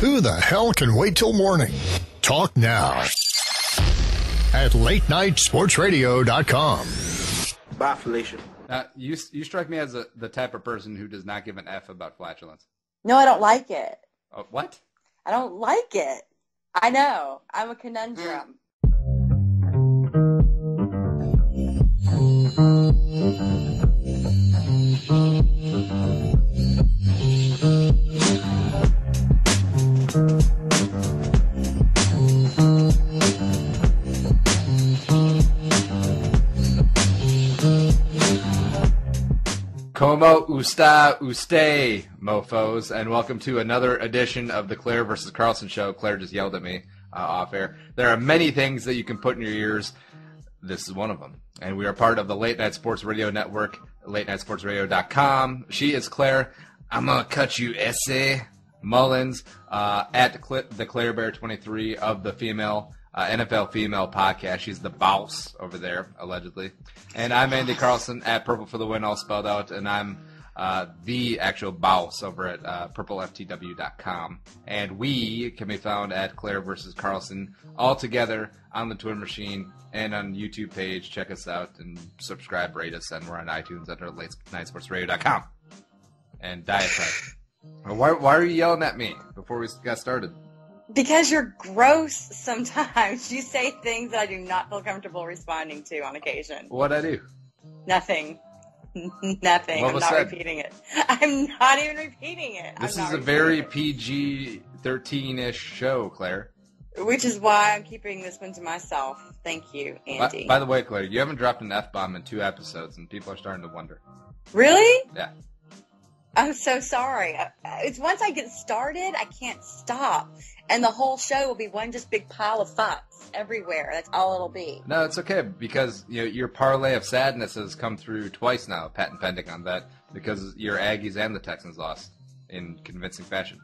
Who the hell can wait till morning? Talk now at latenightsportsradio.com. Bye, Felicia. You strike me as the type of person who does not give an F about flatulence. No, I don't like it. Oh, what? I don't like it. I know. I'm a conundrum. Como usted, mofos, and welcome to another edition of the Claire-vs-Carlson show. Claire just yelled at me off air. There are many things that you can put in your ears. This is one of them. And we are part of the Late Night Sports Radio Network, latenightsportsradio.com. She is Claire. I'm going to cut you, essay. Mullins, at the Claire Bear 23 of the female NFL female podcast. She's the boss over there, allegedly. And I'm Andy Carlson at Purple for the Win, all spelled out. And I'm the actual boss over at purpleftw.com. And we can be found at Claire vs. Carlson all together on the Twitter machine and on the YouTube page. Check us out and subscribe, rate us, and we're on iTunes under latenightsportsradio.com. And diatribe. Why are you yelling at me before we got started? Because you're gross sometimes. You say things that I do not feel comfortable responding to on occasion. What'd I do? Nothing. Nothing. I'm not repeating it. I'm not even repeating it. This is a very PG-13-ish show, Claire. Which is why I'm keeping this one to myself. Thank you, Andy. By the way, Claire, you haven't dropped an F-bomb in 2 episodes, and people are starting to wonder. Really? Yeah. I'm so sorry. It's once I get started, I can't stop. And the whole show will be one just big pile of fucks everywhere. That's all it'll be. No, it's okay, because your parlay of sadness has come through twice now, patent pending on that, because your Aggies and the Texans lost in convincing fashion.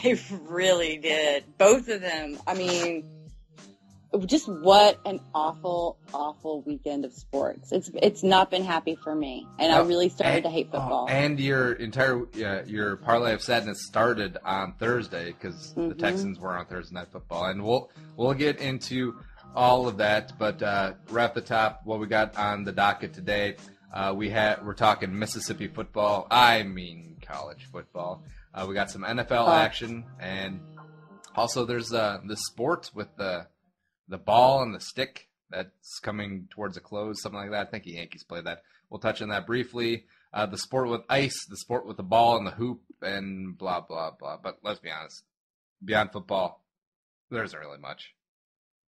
They really did. Both of them. I mean, just what an awful, awful weekend of sports. It's not been happy for me, and I really started to hate football. And your entire your parlay of sadness started on Thursday because the Texans were on Thursday Night Football, and we'll get into all of that. But right off the top, what we got on the docket today, we're talking Mississippi football. I mean college football. We got some NFL action, and also there's the sport with the ball and the stick that's coming towards a close, something like that. I think the Yankees play that. We'll touch on that briefly. The sport with ice, the sport with the ball and the hoop, and blah, blah, blah. But let's be honest. Beyond football, there isn't really much,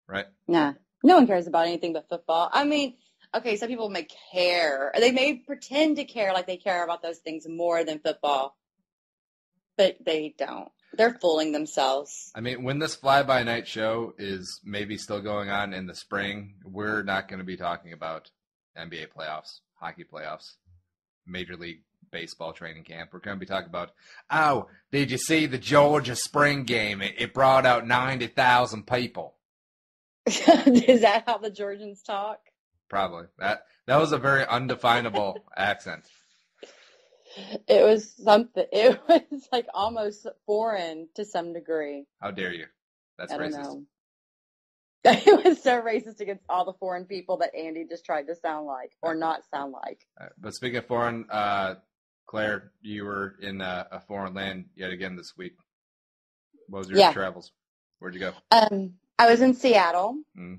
right? Nah. No one cares about anything but football. I mean, okay, some people may care. They may pretend to care like they care about those things more than football. But they don't. They're fooling themselves. I mean, when this fly-by-night show is maybe still going on in the spring, we're not going to be talking about NBA playoffs, hockey playoffs, Major League Baseball training camp. We're going to be talking about, did you see the Georgia spring game? It brought out 90,000 people. Is that how the Georgians talk? Probably. That was a very undefinable accent. It was something. It was like almost foreign to some degree. How dare you? That's racist. I don't know. It was so racist against all the foreign people that Andy just tried to sound like or not sound like. But speaking of foreign, Claire, you were in a foreign land yet again this week. What was your travels? Where'd you go? I was in Seattle. Mm.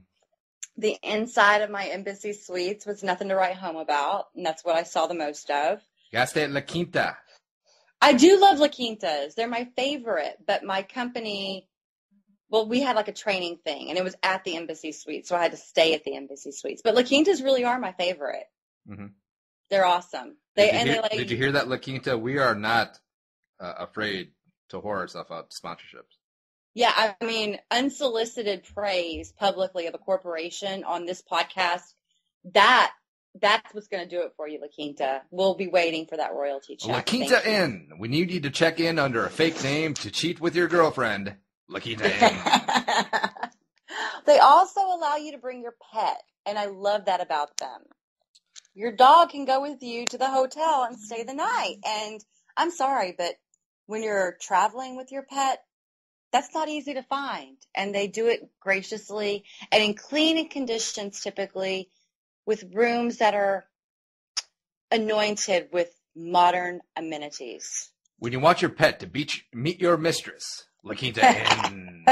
The inside of my embassy suites was nothing to write home about, and that's what I saw the most of. You gotta stay at La Quinta. I do love La Quintas. They're my favorite, but my company, well, we had like a training thing, and it was at the embassy suite, so I had to stay at the embassy suites. But La Quintas really are my favorite. Mm-hmm. They're awesome. Did you hear that, La Quinta? We are not afraid to whore ourselves out sponsorships. Yeah, I mean, unsolicited praise publicly of a corporation on this podcast, that's what's going to do it for you, La Quinta. We'll be waiting for that royalty check. La Quinta Inn. We need you to check in under a fake name to cheat with your girlfriend. La Quinta Inn. They also allow you to bring your pet, and I love that about them. Your dog can go with you to the hotel and stay the night. And I'm sorry, but when you're traveling with your pet, that's not easy to find. And they do it graciously and in clean conditions, typically, with rooms that are anointed with modern amenities. When you want your pet to meet your mistress, La Quinta Inn.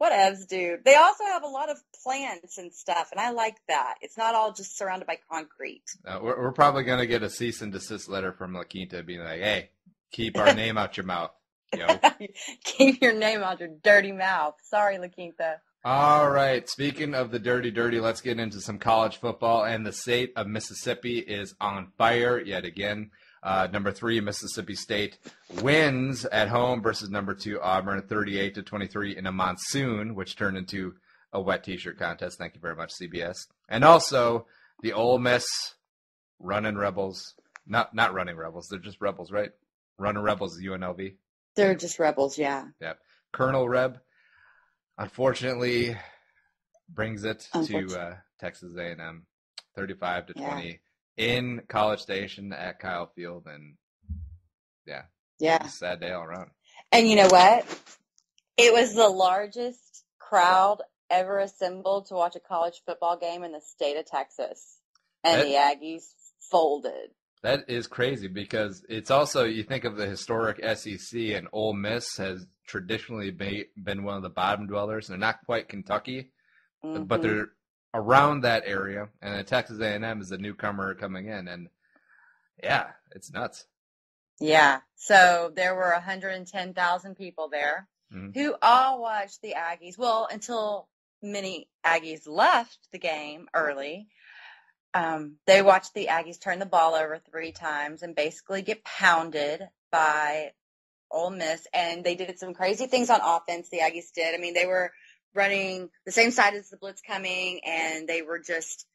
Whatevs, dude. They also have a lot of plants and stuff, and I like that. It's not all just surrounded by concrete. We're probably going to get a cease and desist letter from La Quinta being like, hey, keep our name out your mouth. Yo. Keep your name out your dirty mouth. Sorry, La Quinta. All right. Speaking of the dirty, let's get into some college football. And the state of Mississippi is on fire yet again. Number 3, Mississippi State wins at home versus number 2, Auburn, 38-23 in a monsoon, which turned into a wet T-shirt contest. Thank you very much, CBS. And also the Ole Miss running Rebels. Not running Rebels. They're just Rebels, right? Running Rebels is UNLV. They're just Rebels, yeah. Yep. Colonel Reb, unfortunately, brings it to Texas A&M, 35-20 in College Station at Kyle Field, and yeah, sad day all around. And you know what? It was the largest crowd ever assembled to watch a college football game in the state of Texas, and the Aggies folded. That is crazy because it's also, you think of the historic SEC, and Ole Miss has traditionally been one of the bottom dwellers. They're not quite Kentucky, but they're around that area. And then Texas A&M is a newcomer coming in. And, yeah, it's nuts. Yeah. So there were 110,000 people there who all watched the Aggies. Well, until many Aggies left the game early. They watched the Aggies turn the ball over 3 times and basically get pounded by Ole Miss. And they did some crazy things on offense, the Aggies did. I mean, they were running the same side as the blitz coming, and they were just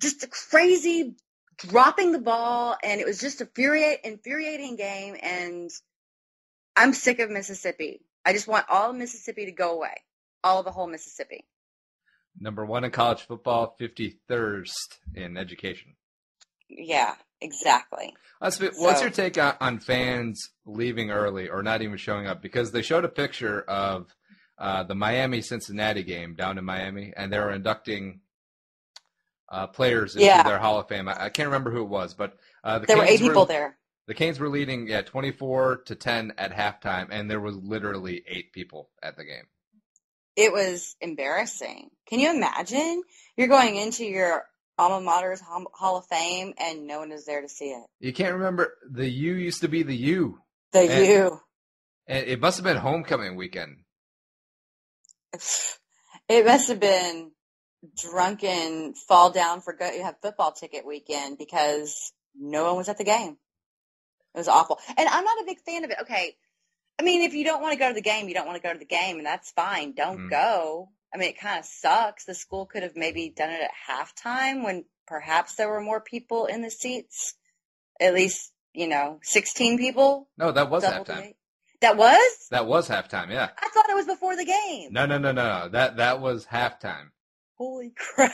a crazy dropping the ball. And it was just an infuriating game. And I'm sick of Mississippi. I just want all of Mississippi to go away, all of the whole Mississippi. Number 1 in college football, 53rd in education. Yeah, exactly. What's your take on fans leaving early or not even showing up? Because they showed a picture of the Miami-Cincinnati game down in Miami, and they were inducting players into their Hall of Fame. I can't remember who it was, but there were 8 people there. The Canes were leading 24-10 at halftime, and there was literally 8 people at the game. It was embarrassing. Can you imagine? You're going into your alma mater's Hall of Fame, and no one is there to see it. You can't remember. The U used to be the U. U. And it must have been homecoming weekend. It must have been drunken fall down for you have football ticket weekend because no one was at the game. It was awful. And I'm not a big fan of it. Okay. I mean, if you don't want to go to the game, you don't want to go to the game, and that's fine. Don't go. I mean, it kind of sucks. The school could have maybe done it at halftime when perhaps there were more people in the seats. At least, 16 people. No, that was halftime. That was? That was halftime, yeah. I thought it was before the game. No. That was halftime. Holy crap.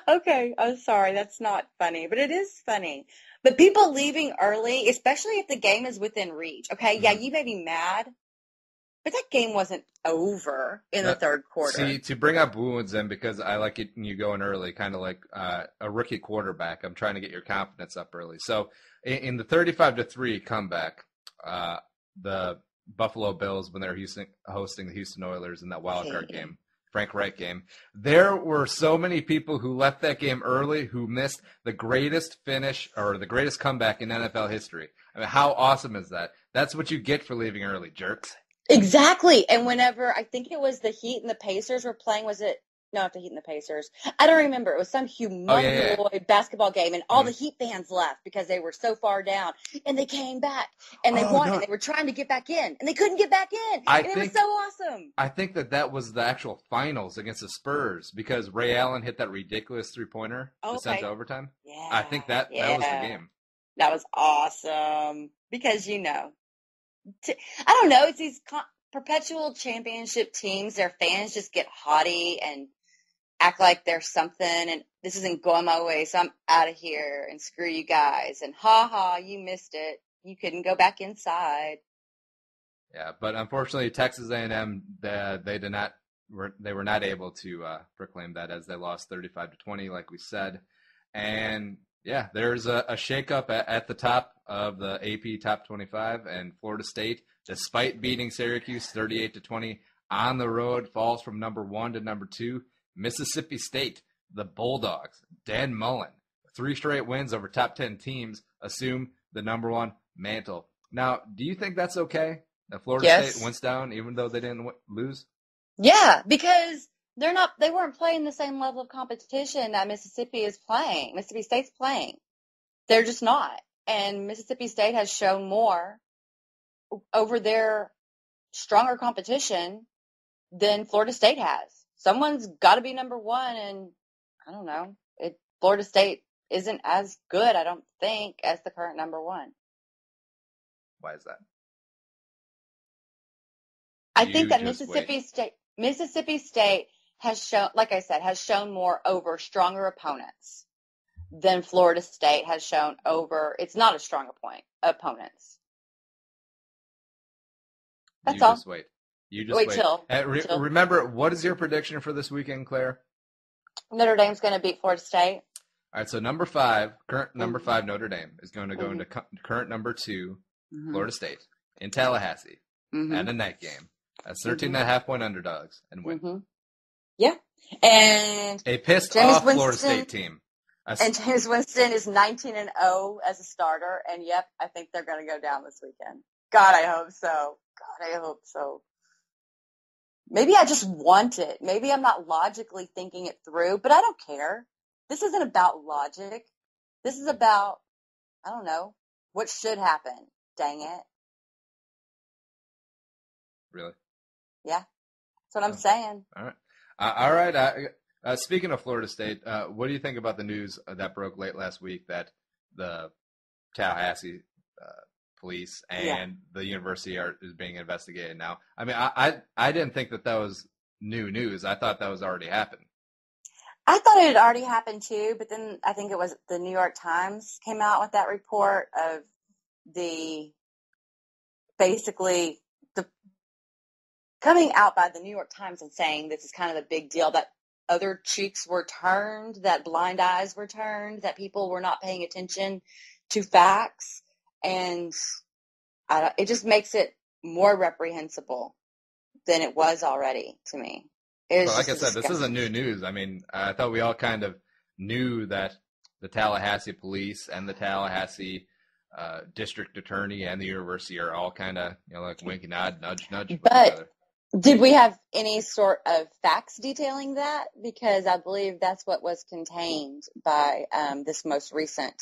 Okay, I'm sorry. That's not funny, but it is funny. But people leaving early, especially if the game is within reach. Okay, yeah, you may be mad, but that game wasn't over in the third quarter. See, to bring up wounds in, because I like it when you go in early, kind of like a rookie quarterback. I'm trying to get your confidence up early. So in the 35-3 comeback, the Buffalo Bills, when they were hosting the Houston Oilers in that wild card game, Frank Reich game, there were so many people who left that game early who missed the greatest finish or the greatest comeback in NFL history. I mean, how awesome is that? That's what you get for leaving early, jerks. Exactly. And whenever, I think it was the Heat and the Pacers were playing, was it? No, not the Heat and the Pacers. I don't remember. It was some humongous basketball game, and all the Heat fans left because they were so far down. And they came back, and they won, and they were trying to get back in, and they couldn't get back in. It was so awesome. I think that was the actual finals against the Spurs because Ray Allen hit that ridiculous three-pointer to send to overtime. Yeah. I think that was the game. That was awesome because, I don't know, it's these perpetual championship teams. Their fans just get haughty and act like there's something, and this isn't going my way, so I'm out of here, and screw you guys, and ha, you missed it. You couldn't go back inside. Yeah, but unfortunately, Texas A&M they were not able to proclaim that as they lost 35-20, like we said. And yeah, there's a shakeup at the top of the AP Top 25, and Florida State, despite beating Syracuse 38-20 on the road, falls from number 1 to number 2. Mississippi State, the Bulldogs, Dan Mullen, 3 straight wins over top 10 teams, assume the number 1 mantle. Now, do you think that's okay? That Florida State went down even though they didn't lose? Yeah, because they weren't playing the same level of competition that Mississippi State's playing. They're just not. And Mississippi State has shown more over their stronger competition than Florida State has. Someone's got to be number 1, and I don't know. Florida State isn't as good, I don't think, as the current number 1. Why is that? I think that Mississippi State has shown, like I said, has shown more over stronger opponents than Florida State has shown over. It's not a strong opponents. That's all. You just wait. Chill. Remember, what is your prediction for this weekend, Claire? Notre Dame's going to beat Florida State. All right, so current number 5 Notre Dame is going to go into current number 2 Florida State in Tallahassee at a night game. That's 13.5-point underdogs and win. Yeah. And a pissed off Florida State team. And James Winston is 19-0 as a starter. And yep, I think they're going to go down this weekend. God, I hope so. Maybe I just want it. Maybe I'm not logically thinking it through, but I don't care. This isn't about logic. This is about, I don't know, what should happen. Dang it. Really? Yeah. That's what I'm saying. All right. Speaking of Florida State, what do you think about the news that broke late last week that the Tallahassee police and the university is being investigated now? I mean, I didn't think that was new news. I thought that was already happened. I thought it had already happened too, but then I think it was the New York Times came out with that report of basically coming out by the New York Times and saying this is kind of a big deal, that other cheeks were turned, that blind eyes were turned, that people were not paying attention to facts. And it just makes it more reprehensible than it was already to me. Well, like I said, this isn't new news. I mean, I thought we all kind of knew that the Tallahassee police and the Tallahassee district attorney and the university are all kind of, like winky nod, nudge with each other. Did we have any sort of facts detailing that? Because I believe that's what was contained by this most recent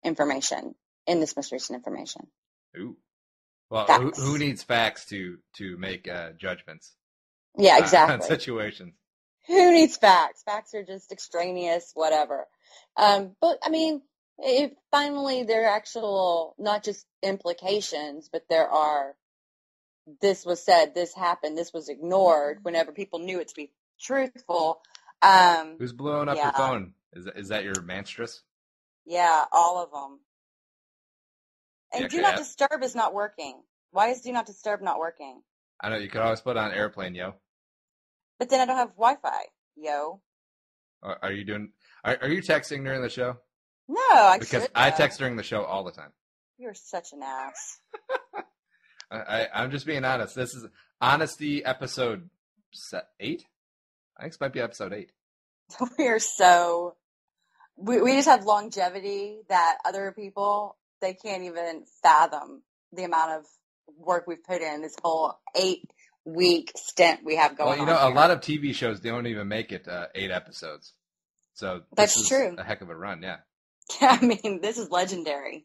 information. Ooh. Well, who needs facts to make judgments? Yeah, exactly. On situations. Who needs facts? Facts are just extraneous, whatever. But I mean, if finally there are actual, not just implications, but there are, this was said, this happened, this was ignored, whenever people knew it to be truthful. Who's blowing up your phone? Is that your manstress? Yeah, all of them. And Do Not Disturb is not working. Why is Do Not Disturb not working? I know, you could always put on airplane, yo. But then I don't have Wi-Fi, yo. Are you texting during the show? No, because I text during the show all the time. You're such an ass. I'm just being honest. This is Honesty episode 8? I think this might be episode 8. We just have longevity that other people, they can't even fathom the amount of work we've put in this whole 8-week stint we have going on. Well, a lot of TV shows don't even make it 8 episodes. So that's true. A heck of a run, yeah. Yeah, I mean, this is legendary.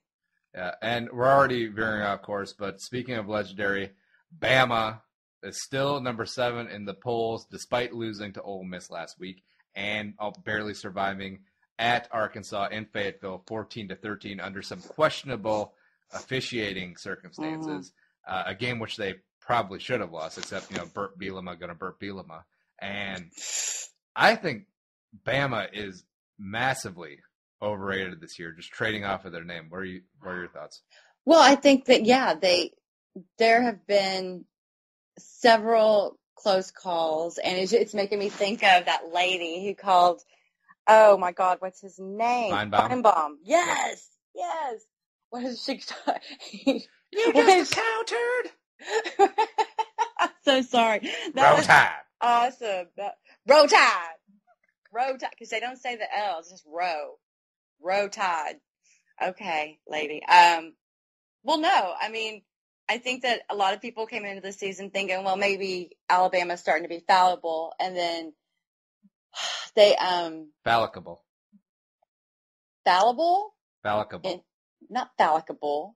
Yeah, and we're already veering off course, but speaking of legendary, Bama is still number 7 in the polls despite losing to Ole Miss last week and barely surviving at Arkansas in Fayetteville 14-13 under some questionable officiating circumstances. A game which they probably should have lost, except, Burt Bielema going to Burt Bielema. And I think Bama is massively overrated this year, just trading off of their name. What are your thoughts? Well, I think that, there have been several close calls, and it's making me think of that lady who called, oh my God, what's his name? Feinbaum. Yes, yes. What is she? You just a cow turd. I'm so sorry. Roll Tide. Awesome. Roll Tide. Row Tide. Because they don't say the L. It's just row. Row Tide. Okay, lady. Well, no. I mean, I think that a lot of people came into the season thinking, well, maybe Alabama's starting to be fallible, and then they Fallicable. Fallible? Fallicable. Not fallicable.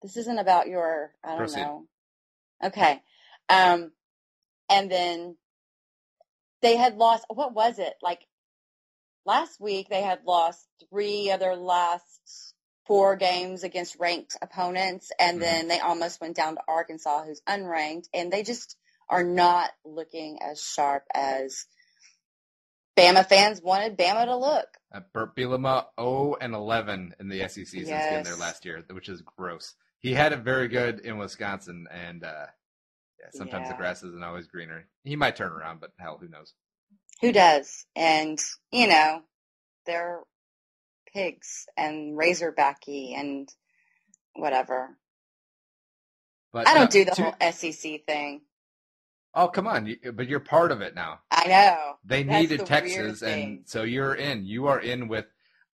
This isn't about your, I don't Proceed. know. Okay. And then they had lost, what was it? Like last week they had lost 3 of their last 4 games against ranked opponents. And then they almost went down to Arkansas, who's unranked. And they just are not looking as sharp as Bama fans wanted Bama to look. Burt Bielema 0-11 in the SEC since getting there last year, which is gross. He had it very good in Wisconsin, and sometimes the grass isn't always greener. He might turn around, but hell, who knows? Who does? And, they're pigs and razorbacky and whatever. But I don't do the whole SEC thing. Oh, come on. But you're part of it now. I know. They needed Texas, and so you're in. You are in with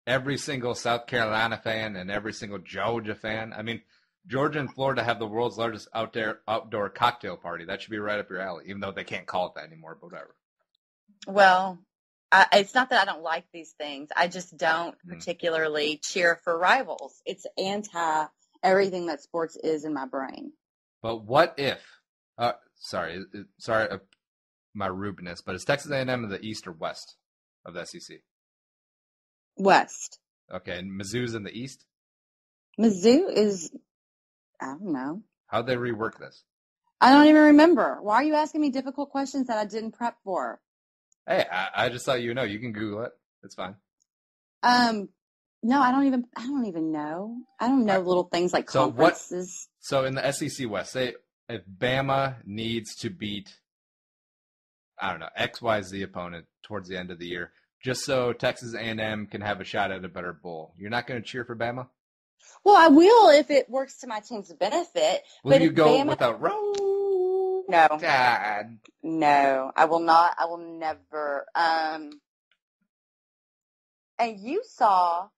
every single South Carolina fan and every single Georgia fan. I mean, Georgia and Florida have the world's largest outdoor cocktail party. That should be right up your alley, even though they can't call it that anymore, but whatever. Well, it's not that I don't like these things. I just don't particularly cheer for rivals. It's anti everything that sports is in my brain. But what if sorry, my rudeness, but is Texas A&M in the East or West of the SEC? West. Okay, and Mizzou's in the East? Mizzou is, I don't know. How'd they rework this? I don't even remember. Why are you asking me difficult questions that I didn't prep for? Hey, I just thought you know. You can Google it. It's fine. No, I don't even know. I don't know little things like conferences. So in the SEC West, say if Bama needs to beat, I don't know, XYZ opponent towards the end of the year, just so Texas A&M can have a shot at a better bowl, you're not going to cheer for Bama? Well, I will if it works to my team's benefit. Will you go without Roll? No. Dad. No, I will not. I will never. And you saw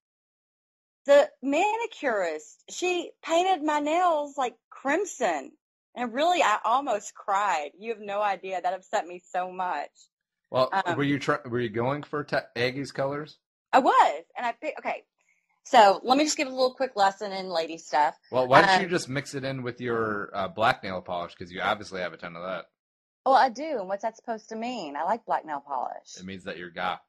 the manicurist. She painted my nails like crimson. And really, I almost cried. You have no idea. That upset me so much. Well, were you going for Aggie's colors? I was. And I picked, okay. So let me just give a little quick lesson in lady stuff. Well, why don't you just mix it in with your black nail polish? Because you obviously have a ton of that. Oh, I do. And what's that supposed to mean? I like black nail polish. It means that you're goth.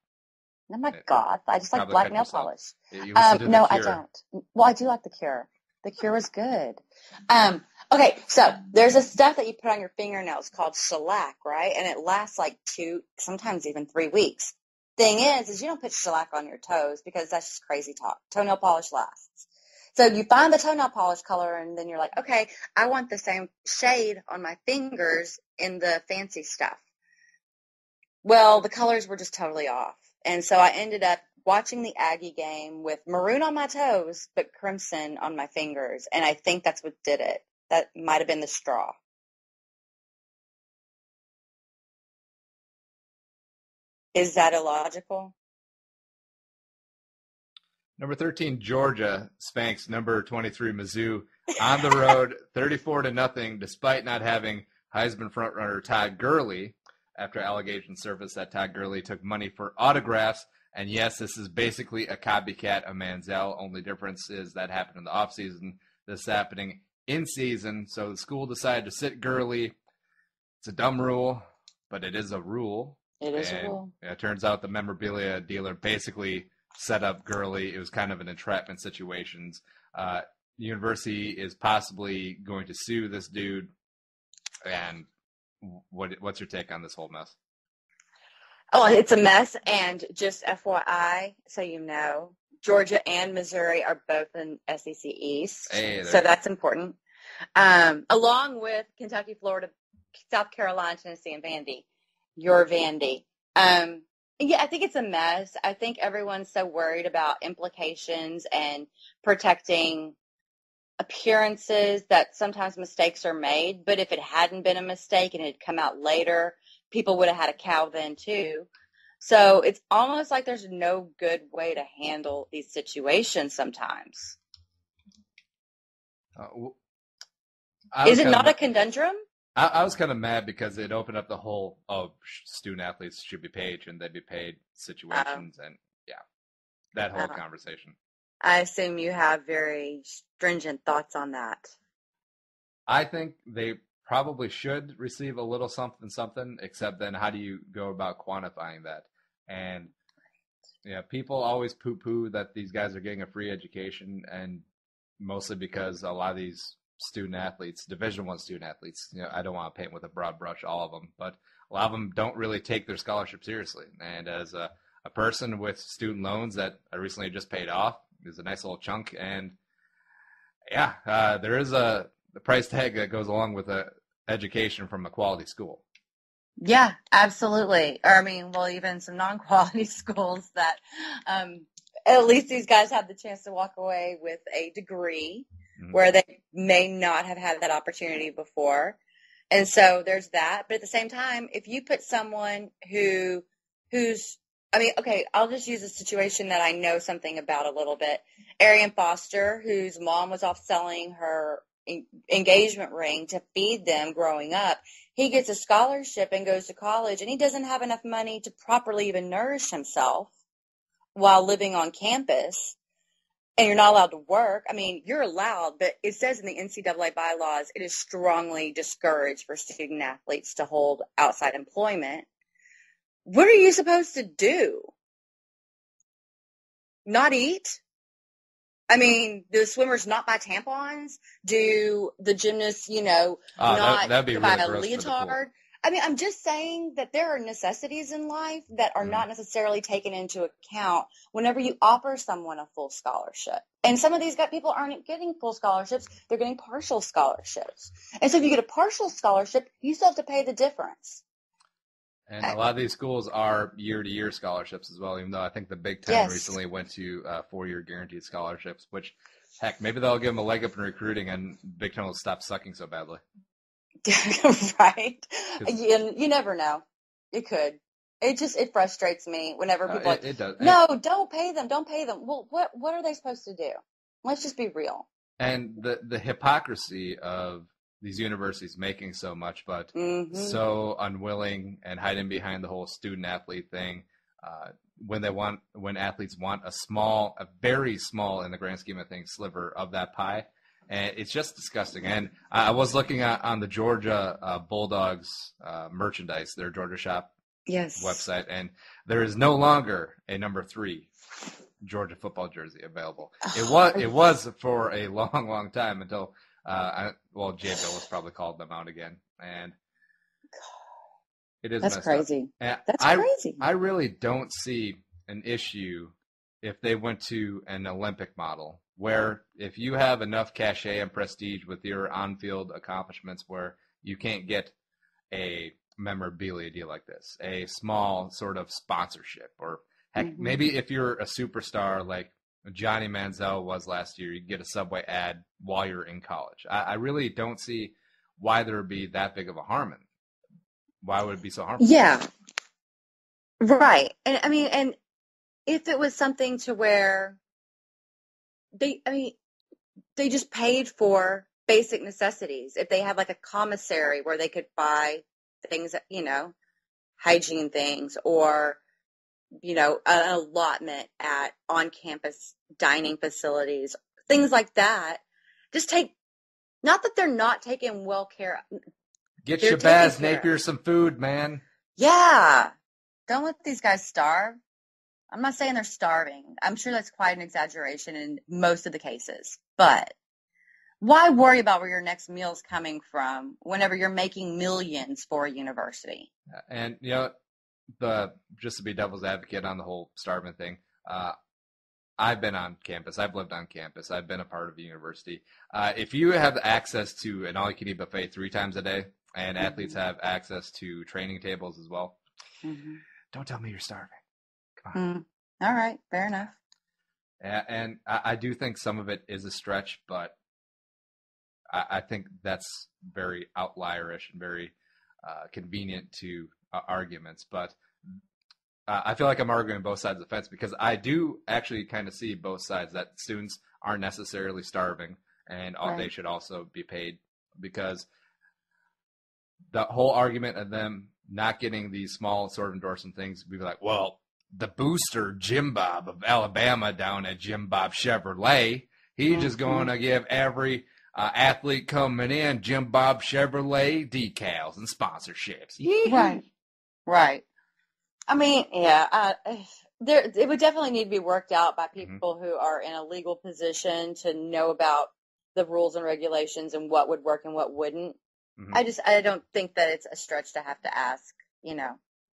I'm not goth. I just like black nail polish. No, I don't. Well, I do like The Cure. The Cure is good. Okay, so there's a stuff that you put on your fingernails called shellac, right? And it lasts like 2, sometimes even 3 weeks. Thing is you don't put shellac on your toes because that's just crazy talk. Toenail polish lasts. So you find the toenail polish color and then you're like, okay, I want the same shade on my fingers in the fancy stuff. Well, the colors were just totally off. And so I ended up watching the Aggie game with maroon on my toes, but crimson on my fingers. And I think that's what did it. That might have been the straw. Is that illogical? Number 13, Georgia spanks number 23, Mizzou, on the road, 34-0, despite not having Heisman frontrunner Todd Gurley, after allegations surfaced that Todd Gurley took money for autographs. And yes, this is basically a copycat of Manziel. Only difference is that happened in the offseason. This is happening in season. So the school decided to sit Gurley. It's a dumb rule, but it is a rule. It is a rule. It turns out the memorabilia dealer basically set up Gurley. It was kind of an entrapment situation. The university is possibly going to sue this dude. And what's your take on this whole mess? Oh, it's a mess. And just FYI, so you know, Georgia and Missouri are both in SEC East. Hey, so that's important. Along with Kentucky, Florida, South Carolina, Tennessee, and Vandy. Your Vandy. Yeah, I think it's a mess. I think everyone's so worried about implications and protecting appearances that sometimes mistakes are made. But if it hadn't been a mistake and it had come out later, people would have had a cow then too. So it's almost like there's no good way to handle these situations sometimes. Is it not a conundrum? I was kind of mad because it opened up the whole, student athletes should be paid and they'd be paid situations and, that whole conversation. I assume you have very stringent thoughts on that. I think they probably should receive a little something, except then how do you go about quantifying that? And, people always poo-poo that these guys are getting a free education, and mostly because a lot of these student athletes, Division I student athletes, I don't want to paint with a broad brush all of them, but a lot of them don't really take their scholarship seriously. And as a person with student loans that I recently just paid off, is a nice little chunk. And there is the price tag that goes along with a education from a quality school. Yeah, absolutely. Or even some non-quality schools that at least these guys have the chance to walk away with a degree where they may not have had that opportunity before. And so there's that. But at the same time, if you put someone who's I'll just use a situation that I know something about a little bit. Arian Foster, whose mom was off selling her engagement ring to feed them growing up. He gets a scholarship and goes to college, and he doesn't have enough money to properly even nourish himself while living on campus. And you're not allowed to work. You're allowed, but it says in the NCAA bylaws, it is strongly discouraged for student athletes to hold outside employment. What are you supposed to do? Not eat? Do swimmers not buy tampons? Do the gymnasts, not that'd be buy really a leotard? I'm just saying that there are necessities in life that are not necessarily taken into account whenever you offer someone a full scholarship. And some of these people aren't getting full scholarships. They're getting partial scholarships. And so if you get a partial scholarship, you still have to pay the difference. And a lot of these schools are year-to-year scholarships as well, even though I think the Big Ten recently went to 4-year guaranteed scholarships, which, heck, maybe they'll give them a leg up in recruiting and Big Ten will stop sucking so badly. Right. You never know. It could. It frustrates me whenever people it does. No, don't pay them. Don't pay them. Well, what are they supposed to do? Let's just be real. And the hypocrisy of these universities making so much, but so unwilling and hiding behind the whole student athlete thing. When athletes want a very small in the grand scheme of things, sliver of that pie. And it's just disgusting. And I was looking on the Georgia Bulldogs merchandise, their Georgia Shop website, and there is no longer a number 3 Georgia football jersey available. It was for a long, long time until Jay Billis probably called them out again, and it is that's crazy. That's crazy. I really don't see an issue if they went to an Olympic model, where if you have enough cachet and prestige with your on-field accomplishments where you can't get a memorabilia deal like this, a small sort of sponsorship, or heck, maybe if you're a superstar like Johnny Manziel was last year, you get a Subway ad while you're in college. I really don't see why there would be that big of a harm in it. Why would it be so harmful? Yeah. Right. And and if it was something to where they just paid for basic necessities, if they had like a commissary where they could buy things, hygiene things, or an allotment at on-campus dining facilities, things like that. Just not that they're not taking well care. Get Shabazz Napier some food, man. Yeah. Don't let these guys starve. I'm not saying they're starving. I'm sure that's quite an exaggeration in most of the cases. But why worry about where your next meal's coming from whenever you're making millions for a university? And, just to be devil's advocate on the whole starving thing, I've been on campus. I've lived on campus. I've been a part of a university. If you have access to an all-you-can-eat buffet 3 times a day, and athletes have access to training tables as well, don't tell me you're starving. Come on. All right, fair enough. And I do think some of it is a stretch, but I think that's very outlierish and very convenient to arguments. But I feel like I'm arguing both sides of the fence because I do actually kind of see both sides, that students aren't necessarily starving and they should also be paid, because the whole argument of them not getting these small sort of endorsement things, we'd be like, well, the booster Jim Bob of Alabama down at Jim Bob Chevrolet, he's just going to give every athlete coming in Jim Bob Chevrolet decals and sponsorships. Right. I mean, it would definitely need to be worked out by people who are in a legal position to know about the rules and regulations and what would work and what wouldn't. I don't think that it's a stretch to have to ask,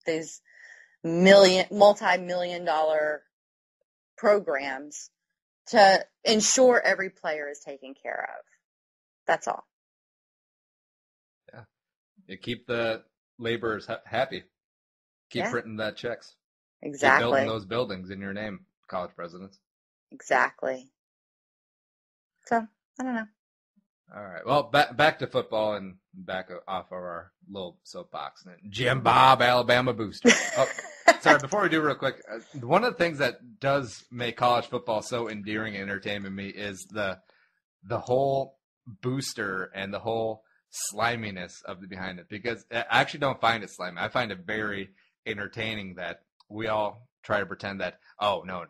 these multi-million-dollar programs to ensure every player is taken care of. That's all. Yeah. You keep the laborers happy. Keep printing that checks. Exactly. Keep building those buildings in your name, college presidents. Exactly. So, I don't know. All right. Well, back to football and back off of our little soapbox. Jim Bob, Alabama booster. Oh, sorry, before we do real quick, one of the things that does make college football so endearing and entertaining to me is the whole booster and the whole sliminess of the behind it, because I actually don't find it slimy. I find it very entertaining that we all try to pretend that, no,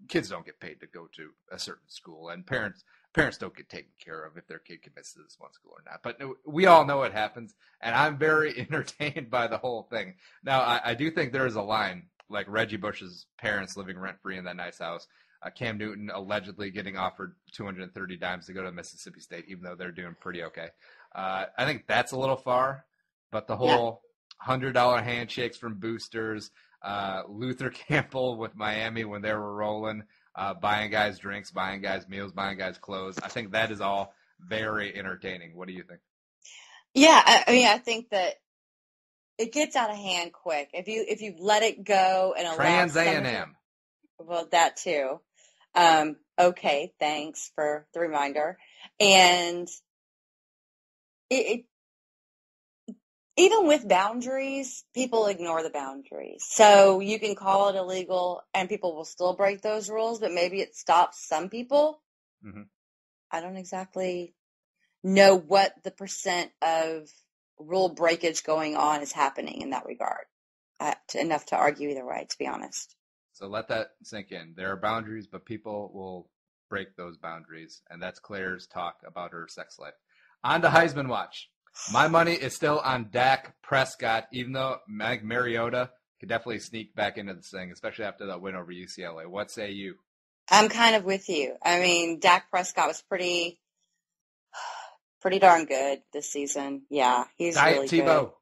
kids don't get paid to go to a certain school, and parents don't get taken care of if their kid commits to this one school or not. But we all know it happens, and I'm very entertained by the whole thing. Now, I do think there is a line, like Reggie Bush's parents living rent-free in that nice house, Cam Newton allegedly getting offered 230 dimes to go to Mississippi State, even though they're doing pretty okay. I think that's a little far, but the whole $100 handshakes from boosters, Luther Campbell with Miami when they were rolling, buying guys drinks, buying guys meals, buying guys clothes. I think that is all very entertaining. What do you think? Yeah, I think that it gets out of hand quick if you let it go and allow Trans A&M. Well, that too. Okay, thanks for the reminder. And it even with boundaries, people ignore the boundaries. So you can call it illegal and people will still break those rules, but maybe it stops some people. I don't exactly know what the percent of rule breakage going on is happening in that regard. Enough to argue either way, to be honest. So let that sink in. There are boundaries, but people will break those boundaries. And that's Claire's talk about her sex life. On to Heisman Watch. My money is still on Dak Prescott, even though Mariota could definitely sneak back into this thing, especially after that win over UCLA. What say you? I'm kind of with you. I mean, Dak Prescott was pretty darn good this season. Yeah, he's Diet really Tebow.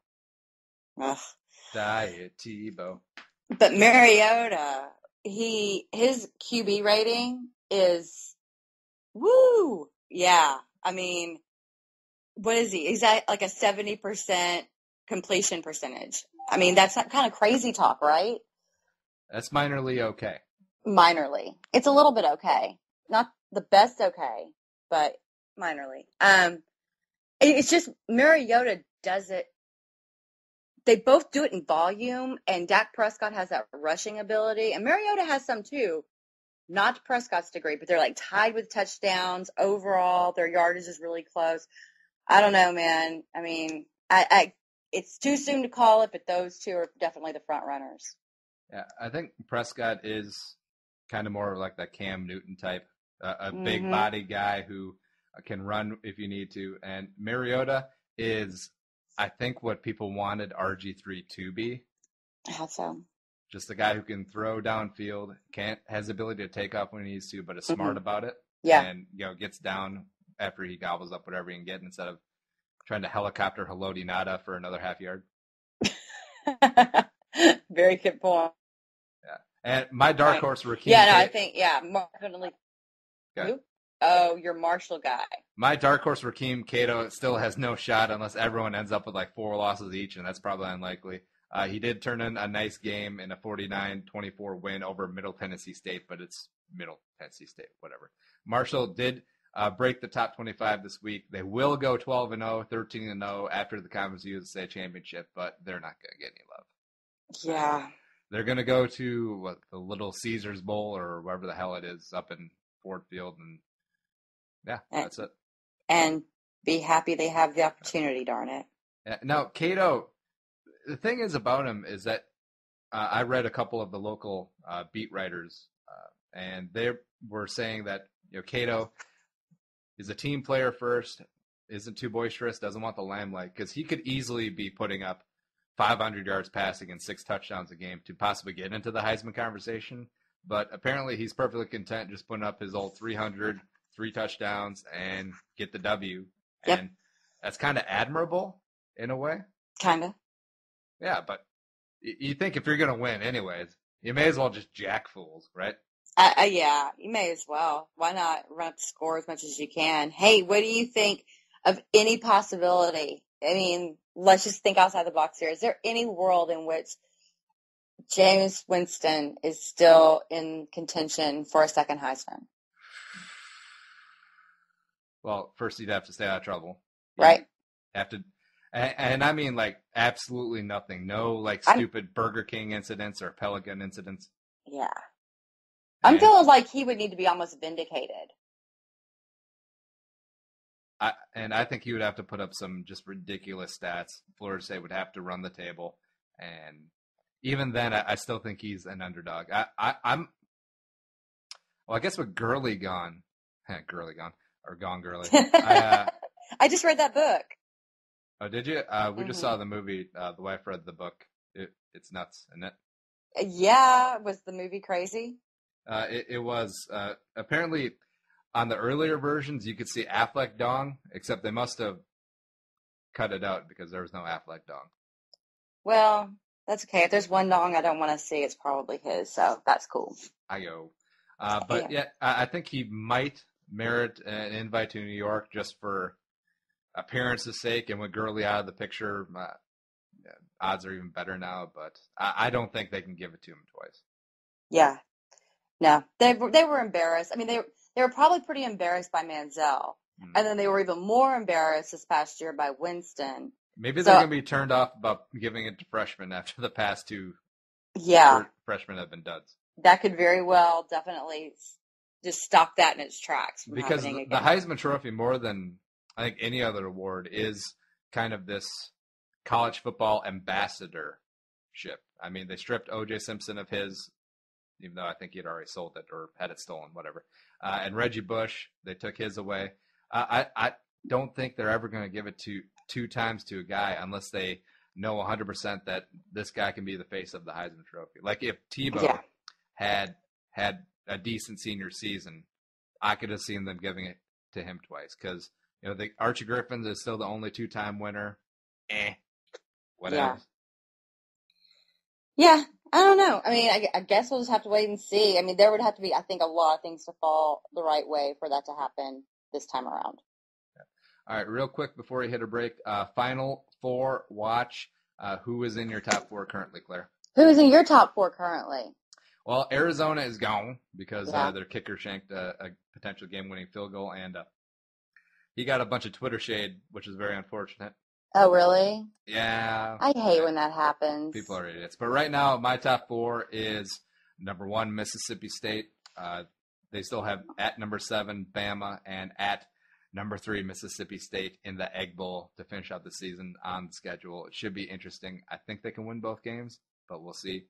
Good. Ugh. Diet Tebow. But Mariota, his QB rating is woo. Yeah, I mean, what is he? He's at like a 70% completion percentage. I mean, that's kind of crazy talk, right? That's minorly okay. Minorly. It's a little bit okay. Not the best okay, but minorly. It's just Mariota does it. They both do it in volume, and Dak Prescott has that rushing ability, and Mariota has some too. Not to Prescott's degree, but they're like tied with touchdowns overall. Their yardage is really close. I don't know, man. I mean, it's too soon to call it, but those two are definitely the front runners. Yeah, I think Prescott is kind of more like that Cam Newton type, a big body guy who can run if you need to. And Mariota is, I think, what people wanted RG3 to be. I thought so. Just a guy who can throw downfield, has the ability to take off when he needs to, but is smart about it. Yeah. And, gets down after he gobbles up whatever he can get instead of trying to helicopter Haloti Nada for another half yard. Very good point. Yeah. And my dark Right. horse, Rakeem. Yeah, no, I think, definitely. Okay. Who? Oh, your Marshall guy. My dark horse, Rakeem Cato, still has no shot unless everyone ends up with like 4 losses each, and that's probably unlikely. He did turn in a nice game in a 49-24 win over Middle Tennessee State, but it's Middle Tennessee State, whatever. Marshall did break the top 25 this week. They will go 12-0, 13-0 after the Conference USA Championship, but they're not going to get any love. Yeah. They're going to go to the Little Caesars Bowl or wherever the hell it is up in Ford Field, and that's it. And be happy they have the opportunity, darn it. Now, Cato, the thing is about him is that I read a couple of the local beat writers, and they were saying that Cato is a team player first, isn't too boisterous, doesn't want the limelight, because he could easily be putting up 500 yards passing and 6 touchdowns a game to possibly get into the Heisman conversation. But apparently he's perfectly content just putting up his old 300, 3 touchdowns, and get the W. Yep. And that's kind of admirable in a way. Kind of. Yeah, but you think if you're going to win anyways, you may as well just jack fools, right? Yeah, you may as well. Why not run up the score as much as you can? Hey, what do you think of any possibility? I mean, let's just think outside the box here. Is there any world in which Jameis Winston is still in contention for a second Heisman? Well, first you'd have to stay out of trouble. Right. Have to, and I mean like absolutely nothing. No like stupid Burger King incidents or Pelican incidents. Yeah. I'm feeling like he would need to be almost vindicated. I think he would have to put up some just ridiculous stats. Florida State would have to run the table, and even then, I still think he's an underdog. I guess with Gurley gone, or gone Gurley. I just read that book. Oh, did you? We just saw the movie. The wife read the book. It's nuts, isn't it? Yeah, was the movie crazy? It was apparently on the earlier versions you could see Affleck dong, except they must have cut it out because there was no Affleck dong. Well, that's okay. If there's one dong I don't want to see, it's probably his, so that's cool. But I think he might merit an invite to New York just for appearance's sake, and with Gurley out of the picture, odds are even better now. But I don't think they can give it to him twice. Yeah. No, they were embarrassed. I mean, they were probably pretty embarrassed by Manziel, and then they were even more embarrassed this past year by Winston. Maybe they're going to be turned off about giving it to freshmen after the past 2 freshmen have been duds. That could very well definitely just stop that in its tracks. Because the Heisman Trophy, more than I think any other award, is kind of this college football ambassadorship. I mean, they stripped O.J. Simpson of his, even though I think he'd already sold it or had it stolen, whatever. And Reggie Bush, they took his away. I don't think they're ever going to give it to 2 times to a guy unless they know 100% that this guy can be the face of the Heisman Trophy. Like if Tebow had a decent senior season, I could have seen them giving it to him twice because the Archie Griffin is still the only 2-time winner. Whatever. Yeah, I don't know. I mean, I guess we'll just have to wait and see. I mean, there would have to be, I think, a lot of things to fall the right way for that to happen this time around. All right, real quick before we hit a break, Final Four watch. Who is in your top 4 currently, Claire? Who is in your top 4 currently? Well, Arizona is gone because their kicker shanked a potential game-winning field goal, and he got a bunch of Twitter shade, which is very unfortunate. Oh, really? Yeah. I hate when that happens. People are idiots. But right now, my top 4 is number 1, Mississippi State. They still have at number 7, Bama, and at number 3, Mississippi State in the Egg Bowl to finish out the season on the schedule. It should be interesting. I think they can win both games, but we'll see.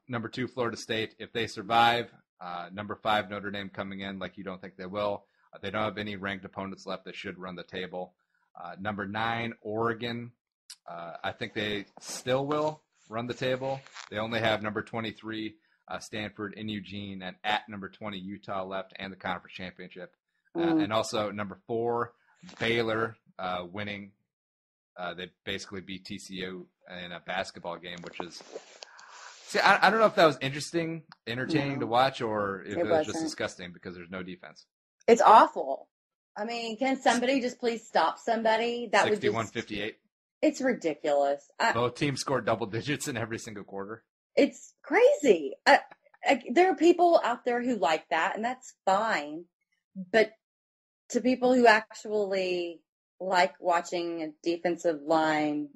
Number 2, Florida State. If they survive, number 5, Notre Dame coming in like you don't think they will. They don't have any ranked opponents left that should run the table. Number 9, Oregon. I think they still will run the table. They only have number 23, Stanford in Eugene, and at number 20, Utah left and the conference championship. And also number 4, Baylor winning. They basically beat TCU in a basketball game, which is See, I don't know if that was entertaining to watch, or if it was just wasn't. disgusting because there's no defense. It's awful. I mean, can somebody just please stop somebody? That would 61-58. It's ridiculous. Both teams scored double digits in every single quarter. It's crazy. There are people out there who like that, and that's fine. But to people who actually like watching a defensive line,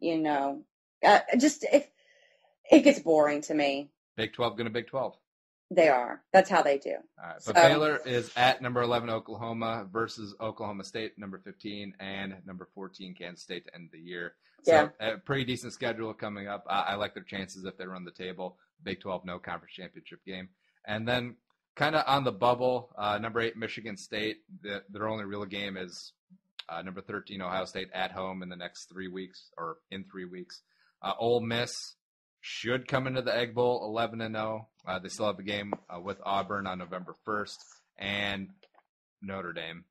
it gets boring to me. Big 12 going to Big 12. They are. That's how they do. All right, but Baylor is at number 11 Oklahoma versus Oklahoma State, number 15, and number 14 Kansas State to end the year. So a pretty decent schedule coming up. I like their chances if they run the table. Big 12, no conference championship game. And then kind of on the bubble, number 8 Michigan State. Their only real game is number 13 Ohio State at home in the next 3 weeks, or in 3 weeks. Ole Miss should come into the Egg Bowl 11-0. They still have a game with Auburn on November 1st, and Notre Dame.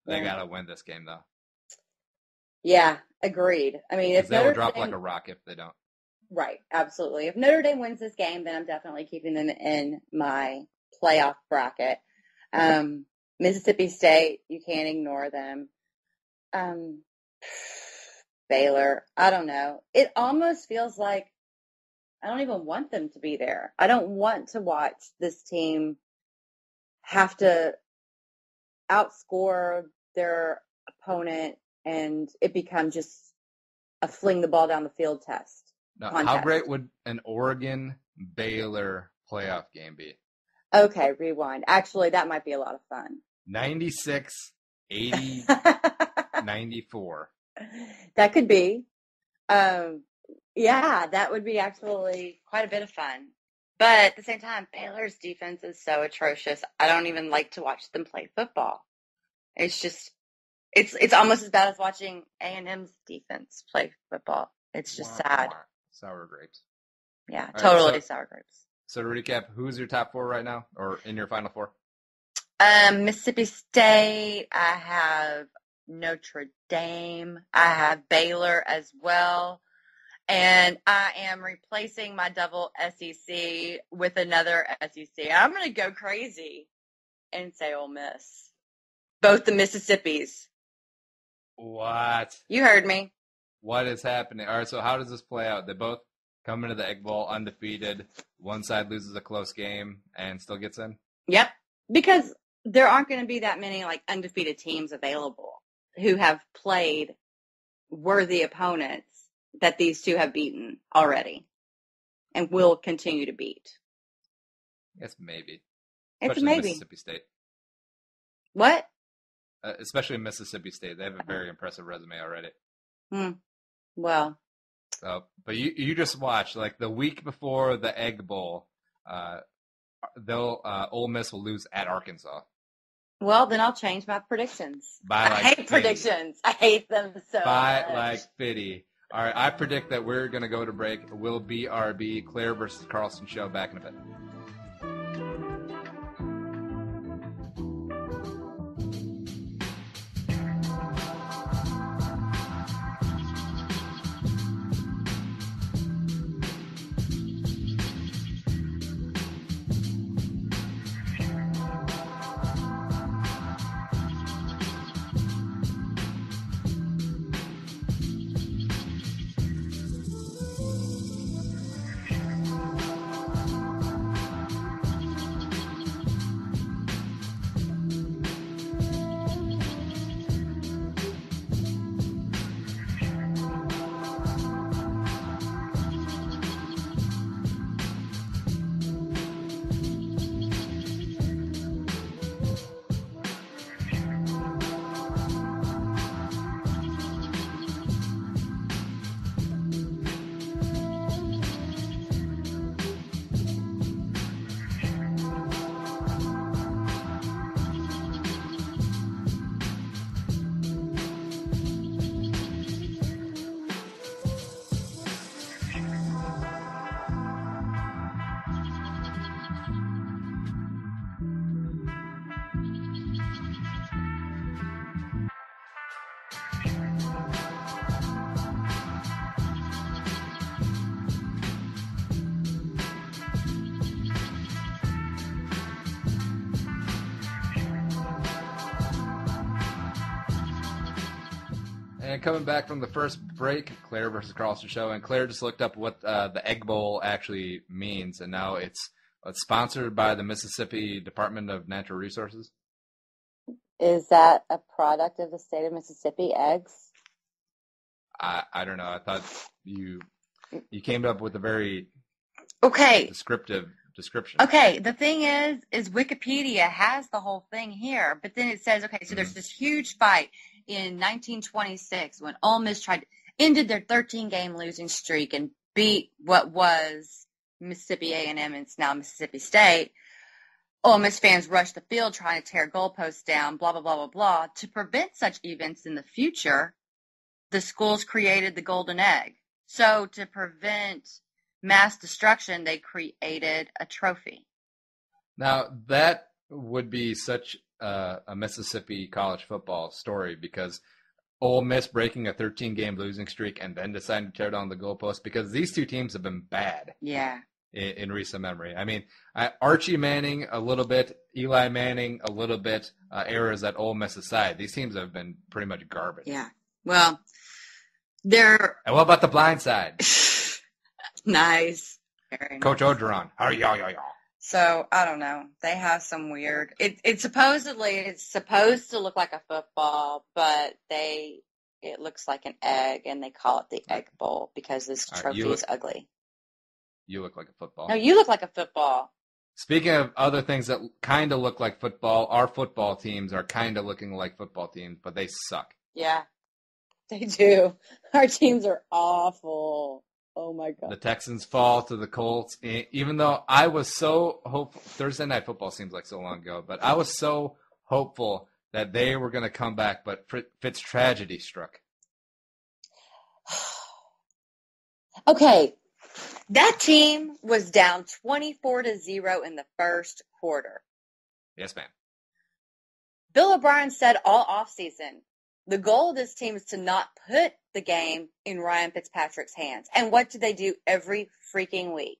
They got to win this game, though. Yeah, agreed. I mean, if they will drop like a rock if they don't. Right, absolutely. If Notre Dame wins this game, then I'm definitely keeping them in my playoff bracket. Mississippi State, you can't ignore them. Baylor, I don't know. It almost feels like I don't even want them to be there. I don't want to watch this team have to outscore their opponent and it become just a fling the ball down the field test. Now, how great would an Oregon-Baylor playoff game be? Okay, rewind. Actually, that might be a lot of fun. 96, 80, 94. That could be. Yeah, that would be actually quite a bit of fun. But at the same time, Baylor's defense is so atrocious. I don't even like to watch them play football. It's just, it's almost as bad as watching A&M's defense play football. It's just sad. Sour grapes. Yeah, totally sour grapes. So to recap, who's your top 4 right now, or in your final 4? Mississippi State. I have Notre Dame. I have Baylor as well. And I am replacing my double SEC with another SEC. I'm going to go crazy and say Ole Miss. Both the Mississippis. What? You heard me. What is happening? All right, so how does this play out? They both come into the Egg Bowl undefeated. One side loses a close game and still gets in? Yep. Because there aren't going to be that many undefeated teams available who have played worthy opponents that these two have beaten already and will continue to beat. Yes, maybe. It's maybe. Mississippi State. What? Especially Mississippi State. They have a very impressive resume already. Well. But you just watch, the week before the Egg Bowl, Ole Miss will lose at Arkansas. Well, then I'll change my predictions. I hate predictions. I hate them so much. 50. All right, I predict that we're going to go to break. We'll BRB, Claire versus Carlson show, back in a bit. And coming back from the first break, Claire versus Carlson show, and Claire just looked up what the Egg Bowl actually means, and now it's sponsored by the Mississippi Department of Natural Resources. Is that a product of the state of Mississippi, eggs? I don't know. I thought you came up with a very descriptive description. Okay, the thing is Wikipedia has the whole thing here, but then it says, okay, so there's this huge fight in 1926 when Ole Miss ended their 13-game losing streak and beat what was Mississippi A&M and it's now Mississippi State. Ole Miss fans rushed the field trying to tear goalposts down, blah, blah, blah, blah, blah. To prevent such events in the future, the schools created the golden egg. So to prevent mass destruction, they created a trophy. Now, that would be such a Mississippi college football story because Ole Miss breaking a 13-game losing streak and then deciding to tear down the goalpost because these two teams have been bad. Yeah. In recent memory. I mean, Archie Manning a little bit, Eli Manning a little bit, errors at Ole Miss aside. These teams have been pretty much garbage. Yeah. Well, And what about the blind side? Nice. Very nice. Coach Orgeron. So, I don't know. They have some weird... It's supposed to look like a football, but it looks like an egg, and they call it the Egg Bowl because this trophy is ugly. You look like a football. No, you look like a football. Speaking of other things that kind of look like football, our football teams are kind of looking like football teams, but they suck. Yeah, they do. Our teams are awful. Oh, my God. The Texans fall to the Colts, even though I was so hopeful. Thursday Night Football seems like so long ago, but I was so hopeful that they were going to come back, but Fitz tragedy struck. Okay. That team was down 24-0 in the first quarter. Yes, ma'am. Bill O'Brien said all offseason, the goal of this team is to not put the game in Ryan Fitzpatrick's hands. And what do they do every freaking week?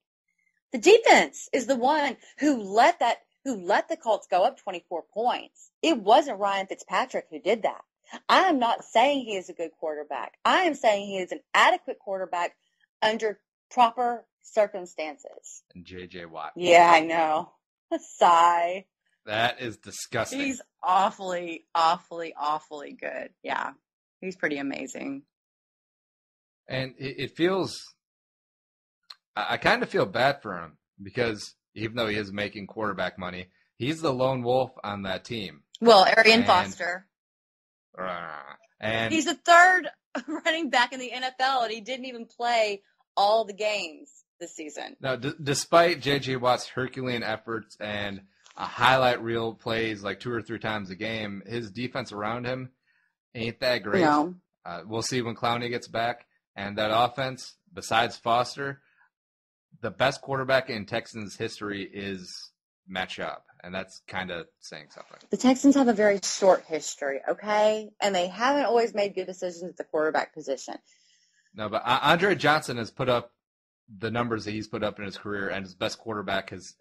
The defense is the one who let the Colts go up 24 points. It wasn't Ryan Fitzpatrick who did that. I am not saying he is a good quarterback. I am saying he is an adequate quarterback under proper circumstances. And J.J. Watt. Yeah, I know. A sigh. That is disgusting. He's awfully, awfully, awfully good. Yeah, he's pretty amazing. And it feels, I kind of feel bad for him because even though he is making quarterback money, he's the lone wolf on that team. Well, Arian Foster. And he's the third running back in the NFL, and he didn't even play all the games this season. Now, despite J.J. Watt's Herculean efforts and highlight reel plays like 2 or 3 times a game, his defense around him ain't that great. No. We'll see when Clowney gets back. And that offense, besides Foster, the best quarterback in Texans history is Matt Schaub. And that's kind of saying something. The Texans have a very short history, okay? And they haven't always made good decisions at the quarterback position. No, but Andre Johnson has put up the numbers that he's put up in his career, and his best quarterback has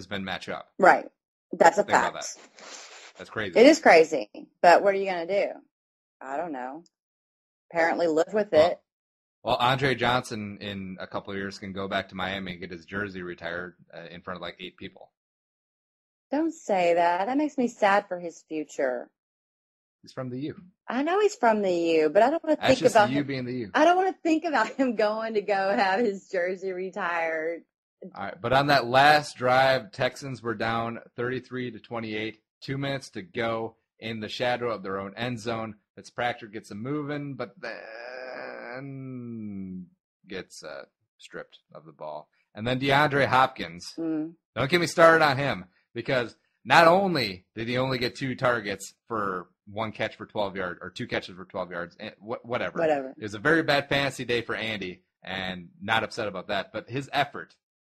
been Matt Schaub. Right. That's a Think fact. about that. That's crazy. It is crazy. But what are you going to do? I don't know. Apparently live with it. Well, Andre Johnson in a couple of years can go back to Miami and get his jersey retired in front of like 8 people. Don't say that. That makes me sad for his future. He's from the U. I know he's from the U, but I don't want to think about the U him being the U. I don't want to think about him going to go have his jersey retired. All right, but on that last drive, Texans were down 33-28, 2 minutes to go in the shadow of their own end zone. Fitzpatrick gets them moving, but then gets stripped of the ball. And then DeAndre Hopkins. Don't get me started on him, because not only did he only get 2 targets for 1 catch for 12 yards, or 2 catches for 12 yards, whatever. It was a very bad fantasy day for Andy, and not upset about that. But his effort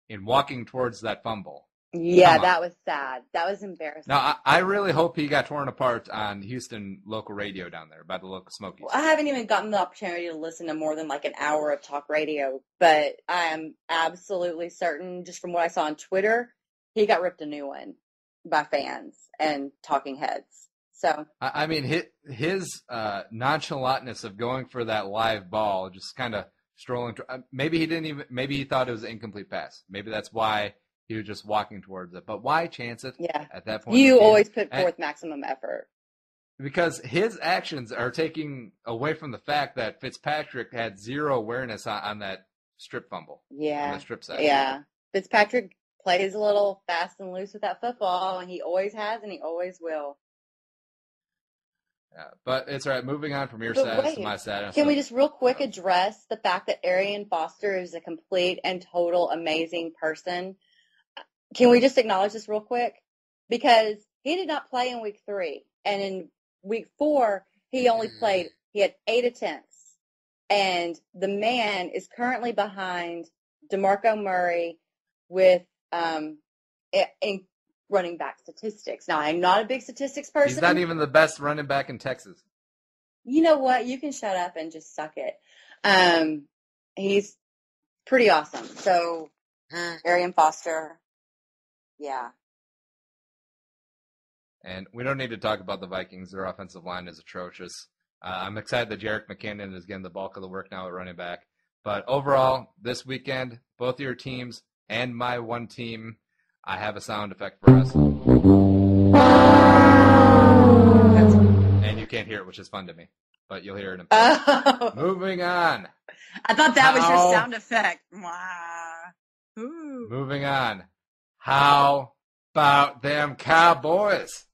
in walking towards that fumble. Yeah, that was sad. That was embarrassing. Now, I really hope he got torn apart on Houston local radio down there by the local Smokies. Well, I haven't even gotten the opportunity to listen to more than like an hour of talk radio, but I am absolutely certain, just from what I saw on Twitter, he got ripped a new one by fans and talking heads. So I mean, his nonchalantness of going for that live ball, just kind of strolling. Maybe he thought it was an incomplete pass. Maybe that's why he was just walking towards it. But why chance it at that point? You always put forth maximum effort. Because his actions are taking away from the fact that Fitzpatrick had zero awareness on that strip fumble. Yeah. On the strip sack. Yeah. Fitzpatrick plays a little fast and loose with that football, and he always has, and he always will. Yeah, but it's all right. Moving on from your status to my status. Can we just real quick address the fact that Arian Foster is a complete and total amazing person? Can we just acknowledge this real quick? Because he did not play in week 3. And in week 4, he had 8 attempts. And the man is currently behind DeMarco Murray with in running back statistics. Now, I'm not a big statistics person. He's not even the best running back in Texas. You know what? You can shut up and just suck it. He's pretty awesome. So, Arian Foster, yeah. And we don't need to talk about the Vikings. Their offensive line is atrocious. I'm excited that Jerick McKinnon is getting the bulk of the work now at running back. But overall, this weekend, both your teams and my one team, I have a sound effect for us. And you can't hear it, which is fun to me. But you'll hear it in a minute. Moving on. I thought that was your sound effect. Wow. Ooh. Moving on. How about them Cowboys?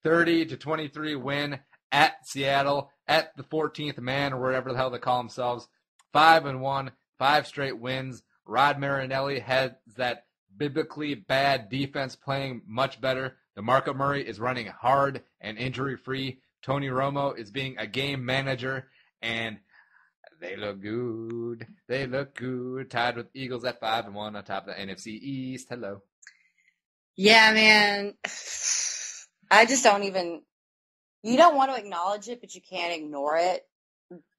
30-23 win at Seattle, at the 14th man, or wherever the hell they call themselves. 5-1, 5 straight wins. Rod Marinelli has that biblically bad defense playing much better. DeMarco Murray is running hard and injury-free. Tony Romo is being a game manager, and they look good. They look good. Tied with Eagles at 5-1 on top of the NFC East. Hello. Yeah, man. I just don't even – you don't want to acknowledge it, but you can't ignore it.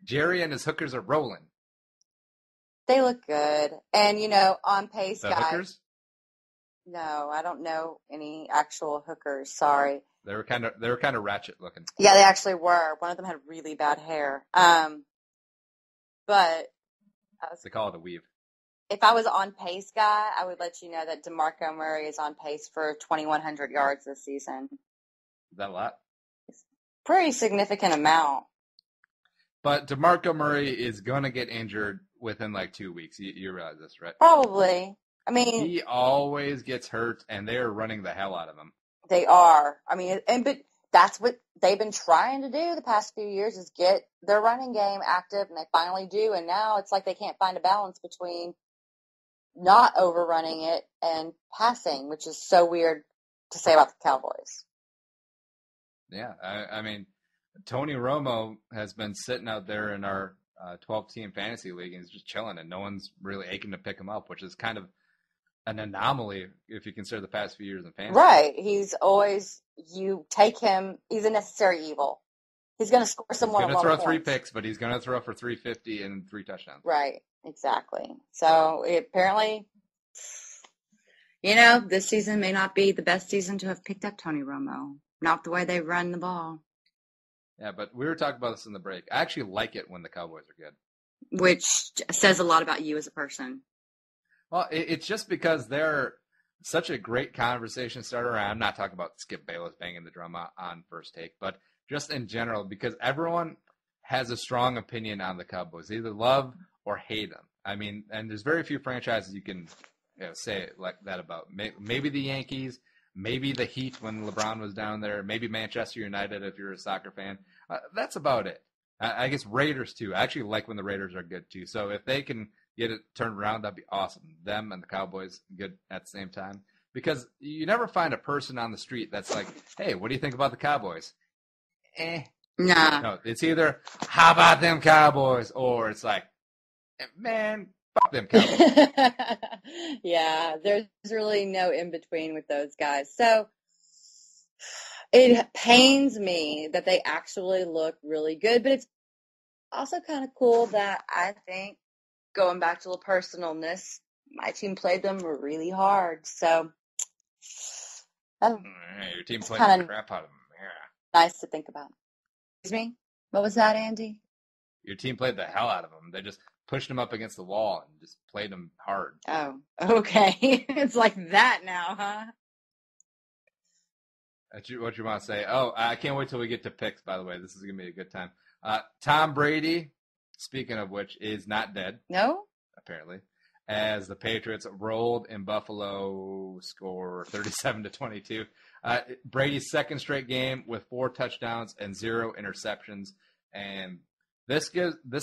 Jerry and his hookers are rolling. They look good. And, on pace, the guys. Hookers? No, I don't know any actual hookers. Sorry. They were kind of ratchet looking. Yeah, they actually were. One of them had really bad hair. But they call it a weave. If I was on pace guy, I would let you know that DeMarco Murray is on pace for 2,100 yards this season. Is that a lot? It's a pretty significant amount. But DeMarco Murray is going to get injured within like 2 weeks. You realize this, right? Probably. I mean, he always gets hurt, and they're running the hell out of him. They are. I mean, but that's what they've been trying to do the past few years is get their running game active, and they finally do. And now it's like they can't find a balance between not overrunning it and passing, which is so weird to say about the Cowboys. Yeah, I mean, Tony Romo has been sitting out there in our 12-team fantasy league, and he's just chilling, and no one's really aching to pick him up, which is kind of an anomaly if you consider the past few years in fantasy. Right. He's always, you take him, he's a necessary evil. He's going to score someone. He's going to throw 3 picks, but he's going to throw for 350 and 3 touchdowns. Right. Exactly. So apparently, this season may not be the best season to have picked up Tony Romo. Not the way they run the ball. Yeah, but we were talking about this in the break. I actually like it when the Cowboys are good. Which says a lot about you as a person. Well, it's just because they're such a great conversation starter. I'm not talking about Skip Bayless banging the drum on First Take, but just in general, because everyone has a strong opinion on the Cowboys. They either love or hate them. I mean, and there's very few franchises you can say it like that about. Maybe the Yankees, maybe the Heat when LeBron was down there, maybe Manchester United if you're a soccer fan. That's about it. I guess Raiders, too. I actually like when the Raiders are good, too. So if they can get it turned around, that'd be awesome. Them and the Cowboys good at the same time. Because you never find a person on the street that's like, hey, what do you think about the Cowboys? Nah. No, it's either, how about them Cowboys? Or it's like, man, fuck them Cowboys. Yeah, there's really no in-between with those guys. So it pains me that they actually look really good, but it's also kind of cool that I think, going back to the personalness, my team played them really hard. So your team played the crap out of them. nice to think about. Excuse me? What was that, Andy? Your team played the hell out of them. They just pushed them up against the wall and just played them hard. Oh, okay. It's like that now, huh? What you want to say? Oh, I can't wait till we get to picks, by the way. This is going to be a good time. Tom Brady, speaking of which, is not dead. No? Apparently. As the Patriots rolled in Buffalo, score 37-22. Brady's second straight game with 4 touchdowns and 0 interceptions. And this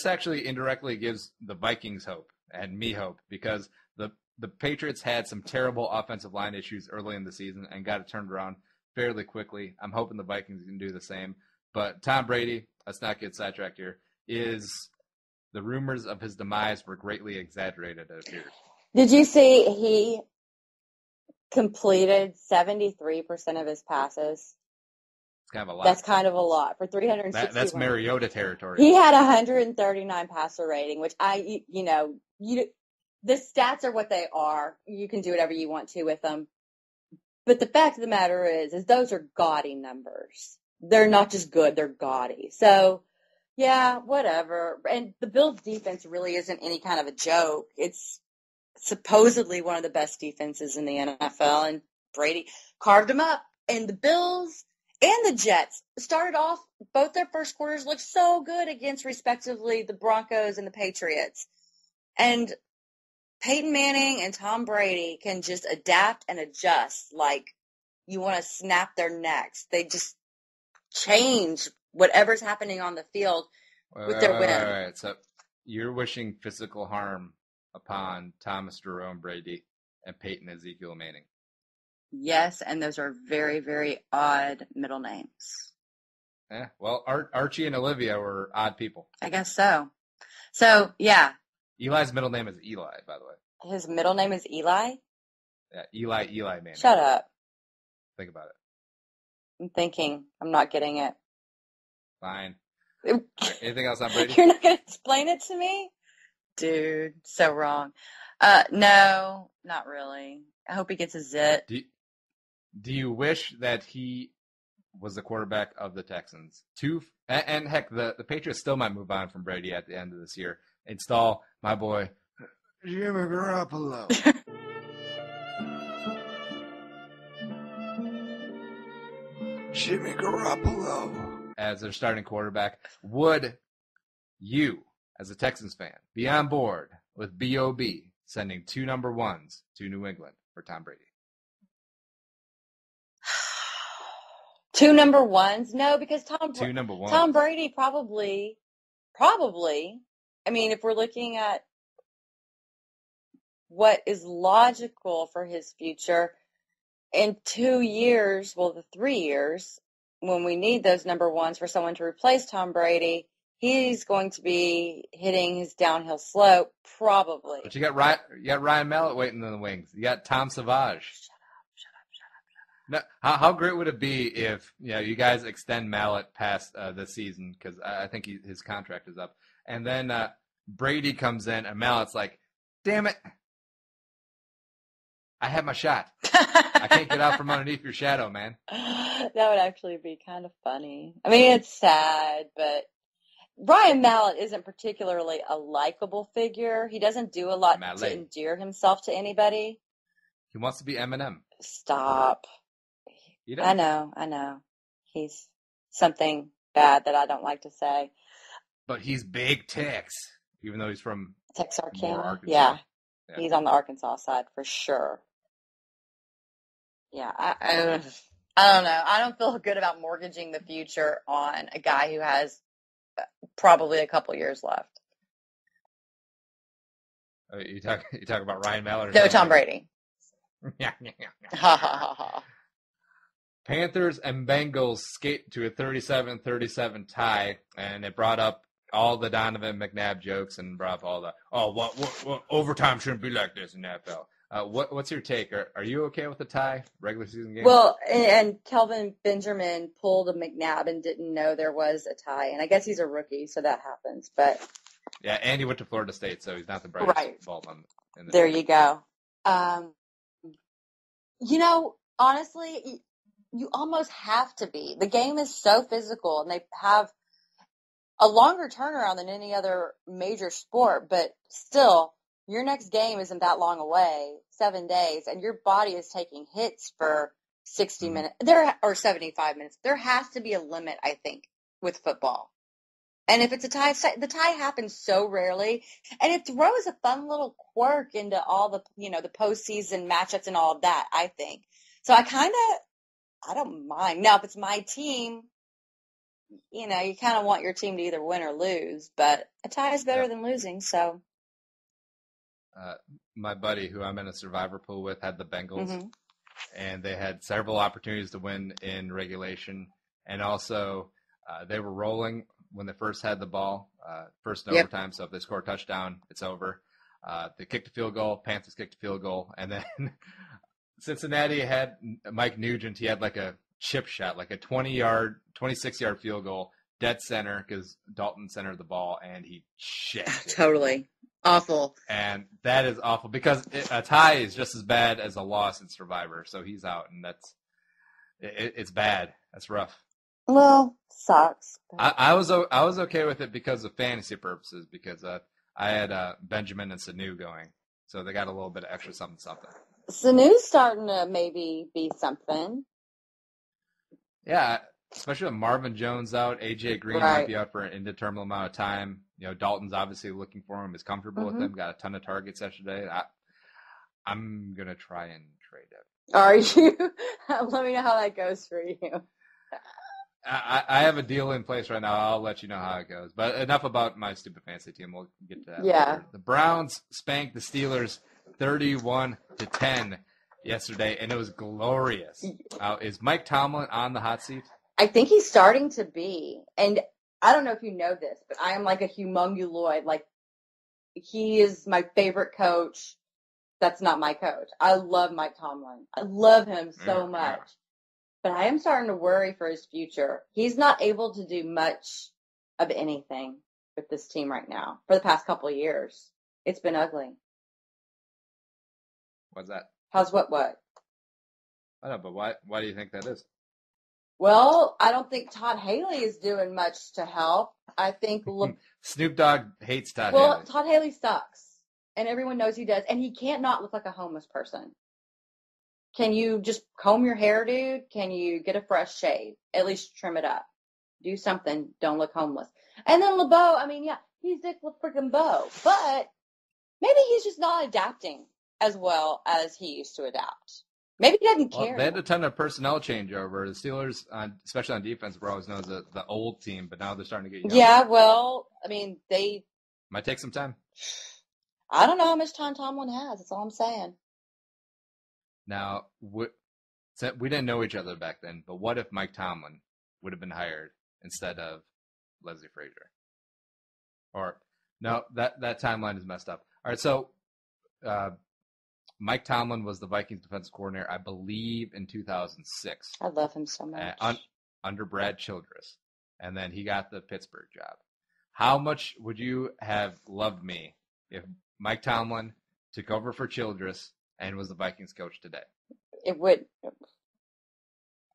actually indirectly gives the Vikings hope and me hope, because the Patriots had some terrible offensive line issues early in the season and got it turned around fairly quickly. I'm hoping the Vikings can do the same. But Tom Brady, let's not get sidetracked here, the rumors of his demise were greatly exaggerated, it appears. Did you see he completed 73% of his passes? It's kind of a lot. That's kind of a lot for 360. That's Mariota territory. He had 139 passer rating, which the stats are what they are. You can do whatever you want to with them. But the fact of the matter is those are gaudy numbers. They're not just good, they're gaudy. So, yeah, whatever. And the Bills' defense really isn't any kind of a joke. It's supposedly one of the best defenses in the NFL, and Brady carved them up. And the Bills and the Jets started off, both their first quarters looked so good against, respectively, the Broncos and the Patriots. And Peyton Manning and Tom Brady can just adapt and adjust like you want to snap their necks. They just change whatever's happening on the field with their win. All right. So you're wishing physical harm upon Thomas Jerome Brady and Peyton Ezekiel Manning. Yes, and those are very, very odd middle names. Yeah, well, Archie and Olivia were odd people. I guess so. So, yeah. Eli's middle name is Eli, by the way. His middle name is Eli? Yeah, Eli Manning. Shut up. Think about it. I'm thinking. I'm not getting it. Fine. Anything else on Brady? You're not going to explain it to me? Dude, so wrong. No, not really. I hope he gets a zit. Do you wish that he was the quarterback of the Texans? And heck, the Patriots still might move on from Brady at the end of this year. Install my boy, Jimmy Garoppolo. Jimmy Garoppolo as their starting quarterback. Would you, as a Texans fan, be on board with BOB sending 2 number 1s to New England for Tom Brady? 2 number 1s? No, because 2 number 1s. Tom Brady probably, I mean, if we're looking at what is logical for his future, in 2 years, well, the 3 years, when we need those number 1s for someone to replace Tom Brady, he's going to be hitting his downhill slope, probably. But you got Ryan Mallett waiting in the wings. You got Tom Savage. Shut up. Now, how great would it be if you guys extend Mallett past this season, because I think his contract is up, and then Brady comes in and Mallett's like, damn it, I had my shot. I can't get out from underneath your shadow, man. That would actually be kind of funny. I mean, it's sad, but Ryan Mallett isn't particularly a likable figure. He doesn't do a lot to endear himself to anybody. He wants to be Eminem. Stop. I know. He's something bad that I don't like to say. But he's big Tex, even though he's from Texarkana. Yeah. He's on the Arkansas side for sure. Yeah, I don't know. I don't feel good about mortgaging the future on a guy who has probably a couple years left. You talk about Ryan Mallett? Or no, Tom Brady. Yeah. Ha ha ha ha. Panthers and Bengals skate to a 37-37 tie, and it brought up all the Donovan McNabb jokes and brought up all the what overtime shouldn't be like this in the NFL. What's your take? Are you okay with the tie regular season game? Well, and Kelvin Benjamin pulled a McNabb and didn't know there was a tie, and I guess he's a rookie, so that happens. But yeah, and he went to Florida State, so he's not the brightest bulb in the there you go. Honestly, you almost have to be. The game is so physical, and they have a longer turnaround than any other major sport, but still, your next game isn't that long away, 7 days, and your body is taking hits for 60 minutes or 75 minutes. There has to be a limit, I think, with football. And if it's a tie, the tie happens so rarely, and it throws a fun little quirk into all the, the postseason matchups and all of that, I think. So I don't mind. Now, if it's my team, you kind of want your team to either win or lose, but a tie is better than losing, so. My buddy, who I'm in a survivor pool with, had the Bengals, and they had several opportunities to win in regulation, and also they were rolling when they first had the ball, first in overtime, so if they score a touchdown, it's over. They kicked a field goal, Panthers kicked a field goal, and then Cincinnati had Mike Nugent. He had like a chip shot, like a 26-yard field goal, dead center, because Dalton centered the ball, and he checked it. Totally. Awful. And that is awful, because a tie is just as bad as a loss in Survivor, so he's out, and it's bad. That's rough. Well, sucks. I was okay with it because of fantasy purposes, because I had Benjamin and Sanu going, so they got a little bit of extra something. Sanu's starting to maybe be something. Yeah, especially with Marvin Jones out, AJ Green might be out for an indeterminate amount of time. Dalton's obviously looking for him, is comfortable with him, got a ton of targets yesterday. I'm gonna try and trade it. Are you? Let me know how that goes for you. I have a deal in place right now. I'll let you know how it goes. But enough about my stupid fantasy team. We'll get to that later. The Browns spanked the Steelers 31-10 yesterday, and it was glorious. Is Mike Tomlin on the hot seat? I think he's starting to be. And I don't know if you know this, but I am like a humonguloid. Like, he is my favorite coach. That's not my coach. I love Mike Tomlin. I love him so much. But I am starting to worry for his future. He's not able to do much of anything with this team right now for the past couple of years. It's been ugly. What's that? How's what? I don't know, but why do you think that is? Well, I don't think Todd Haley is doing much to help. I think Snoop Dogg hates Todd Haley. Well, Todd Haley sucks, and everyone knows he does, and he can't not look like a homeless person. Can you just comb your hair, dude? Can you get a fresh shave? At least trim it up. Do something. Don't look homeless. And then LeBeau, he's Dick freaking Beau, but maybe he's just not adapting as well as he used to adapt. Maybe he doesn't care. They had a ton of personnel changeover. The Steelers, especially on defense, were always known as the old team, but now they're starting to get young. Yeah, well, they might take some time. I don't know how much time Tomlin has. That's all I'm saying. Now, we didn't know each other back then, but what if Mike Tomlin would have been hired instead of Leslie Frazier? Or, no, that timeline is messed up. All right, so Mike Tomlin was the Vikings defensive coordinator, I believe, in 2006. I love him so much. Under Brad Childress. And then he got the Pittsburgh job. How much would you have loved me if Mike Tomlin took over for Childress and was the Vikings coach today? It would.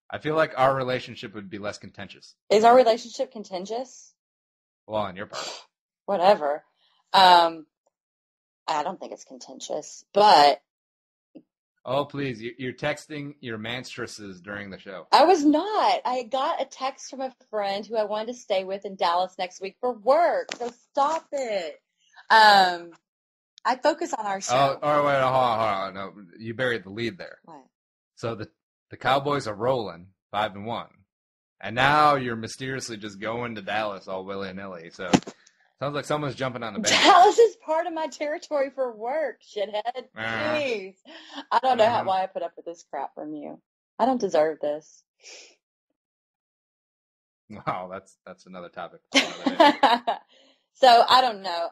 I feel like our relationship would be less contentious. Is our relationship contentious? Well, on your part. Whatever. I don't think it's contentious, but... Oh, please. You're texting your menstruuses during the show. I was not. I got a text from a friend who I wanted to stay with in Dallas next week for work, so stop it. I focus on our show. Oh, wait, hold on. No, you buried the lead there. What? So the Cowboys are rolling 5-1, and now you're mysteriously just going to Dallas all willy-nilly. So sounds like someone's jumping on the band. Dallas is part of my territory for work, shithead. Jeez. I don't know why I put up with this crap from you. I don't deserve this. Wow, that's another topic. So, I don't know.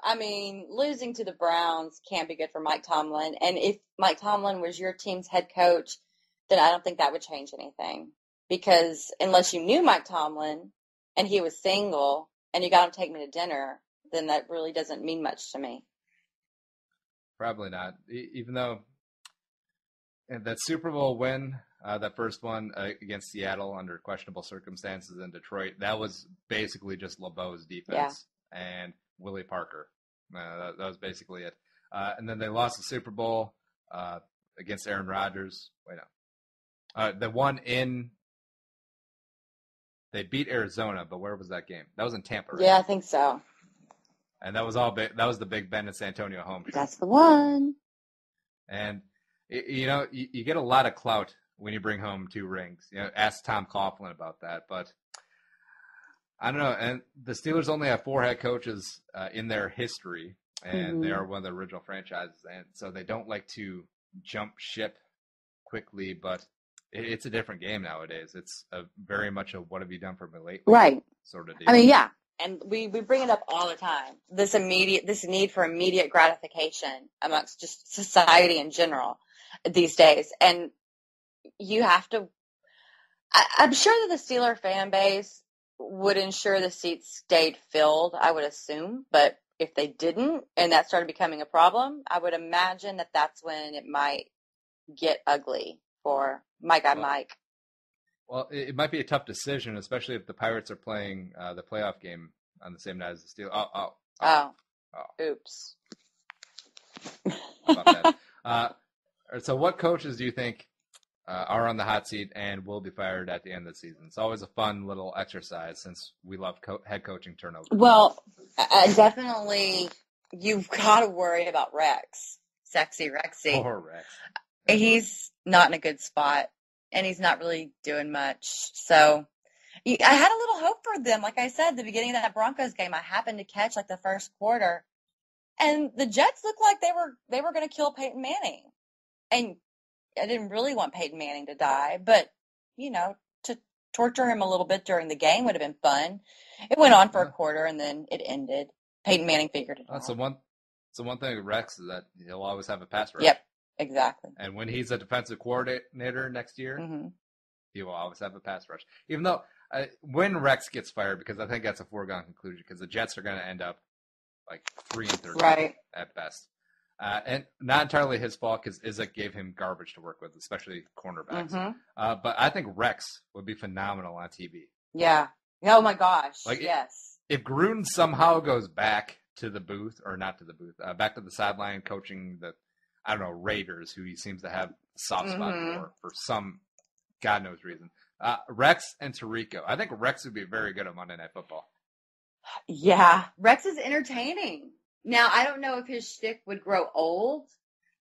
Losing to the Browns can't be good for Mike Tomlin. And if Mike Tomlin was your team's head coach, then I don't think that would change anything. Because unless you knew Mike Tomlin and he was single and you got him to take me to dinner, then that really doesn't mean much to me. Probably not. Even though that Super Bowl win That first one against Seattle under questionable circumstances in Detroit, that was basically just LeBeau's defense and Willie Parker. That was basically it. And then they lost the Super Bowl against Aaron Rodgers. Wait, no. The one they beat Arizona, but where was that game? That was in Tampa, right? Yeah, I think so. And that was all big. That was the Big Ben and San Antonio home show. That's the one. And you get a lot of clout when you bring home 2 rings. Ask Tom Coughlin about that. But I don't know. And the Steelers only have 4 head coaches in their history, and they are one of the original franchises. And so they don't like to jump ship quickly, but it's a different game nowadays. It's very much a what have you done for me lately right sort of deal. I mean, yeah. And we bring it up all the time. This need for immediate gratification amongst just society in general these days. And you have to, I'm sure that the Steeler fan base would ensure the seats stayed filled, I would assume. But if they didn't and that started becoming a problem, I would imagine that that's when it might get ugly for Mike. Well, it might be a tough decision, especially if the Pirates are playing the playoff game on the same night as the Steelers. Oops. How about that? So what coaches do you think are on the hot seat and will be fired at the end of the season? It's always a fun little exercise since we love head coaching turnover. Well, definitely you've got to worry about Rex. Sexy Rexy. Poor Rex. He's not in a good spot, and he's not really doing much. So I had a little hope for them. Like I said, the beginning of that Broncos game, I happened to catch like the first quarter, and the Jets looked like they were going to kill Peyton Manning. And I didn't really want Peyton Manning to die, but to torture him a little bit during the game would have been fun. It went on for a quarter, and then it ended. Peyton Manning figured it out. So one thing with Rex is that he'll always have a pass rush. Yep. Exactly. And when he's a defensive coordinator next year, he will always have a pass rush. Even though when Rex gets fired, because I think that's a foregone conclusion, because the Jets are going to end up like 3-30 at best. And not entirely his fault, because Izek gave him garbage to work with, especially cornerbacks. But I think Rex would be phenomenal on TV. Yeah. Oh my gosh. Yes. If Gruden somehow goes back to the booth, or not to the booth, back to the sideline coaching the Raiders, who he seems to have a soft spot for some God knows reason. Rex and Tirico. I think Rex would be very good at Monday Night Football. Yeah. Rex is entertaining. Now, I don't know if his shtick would grow old.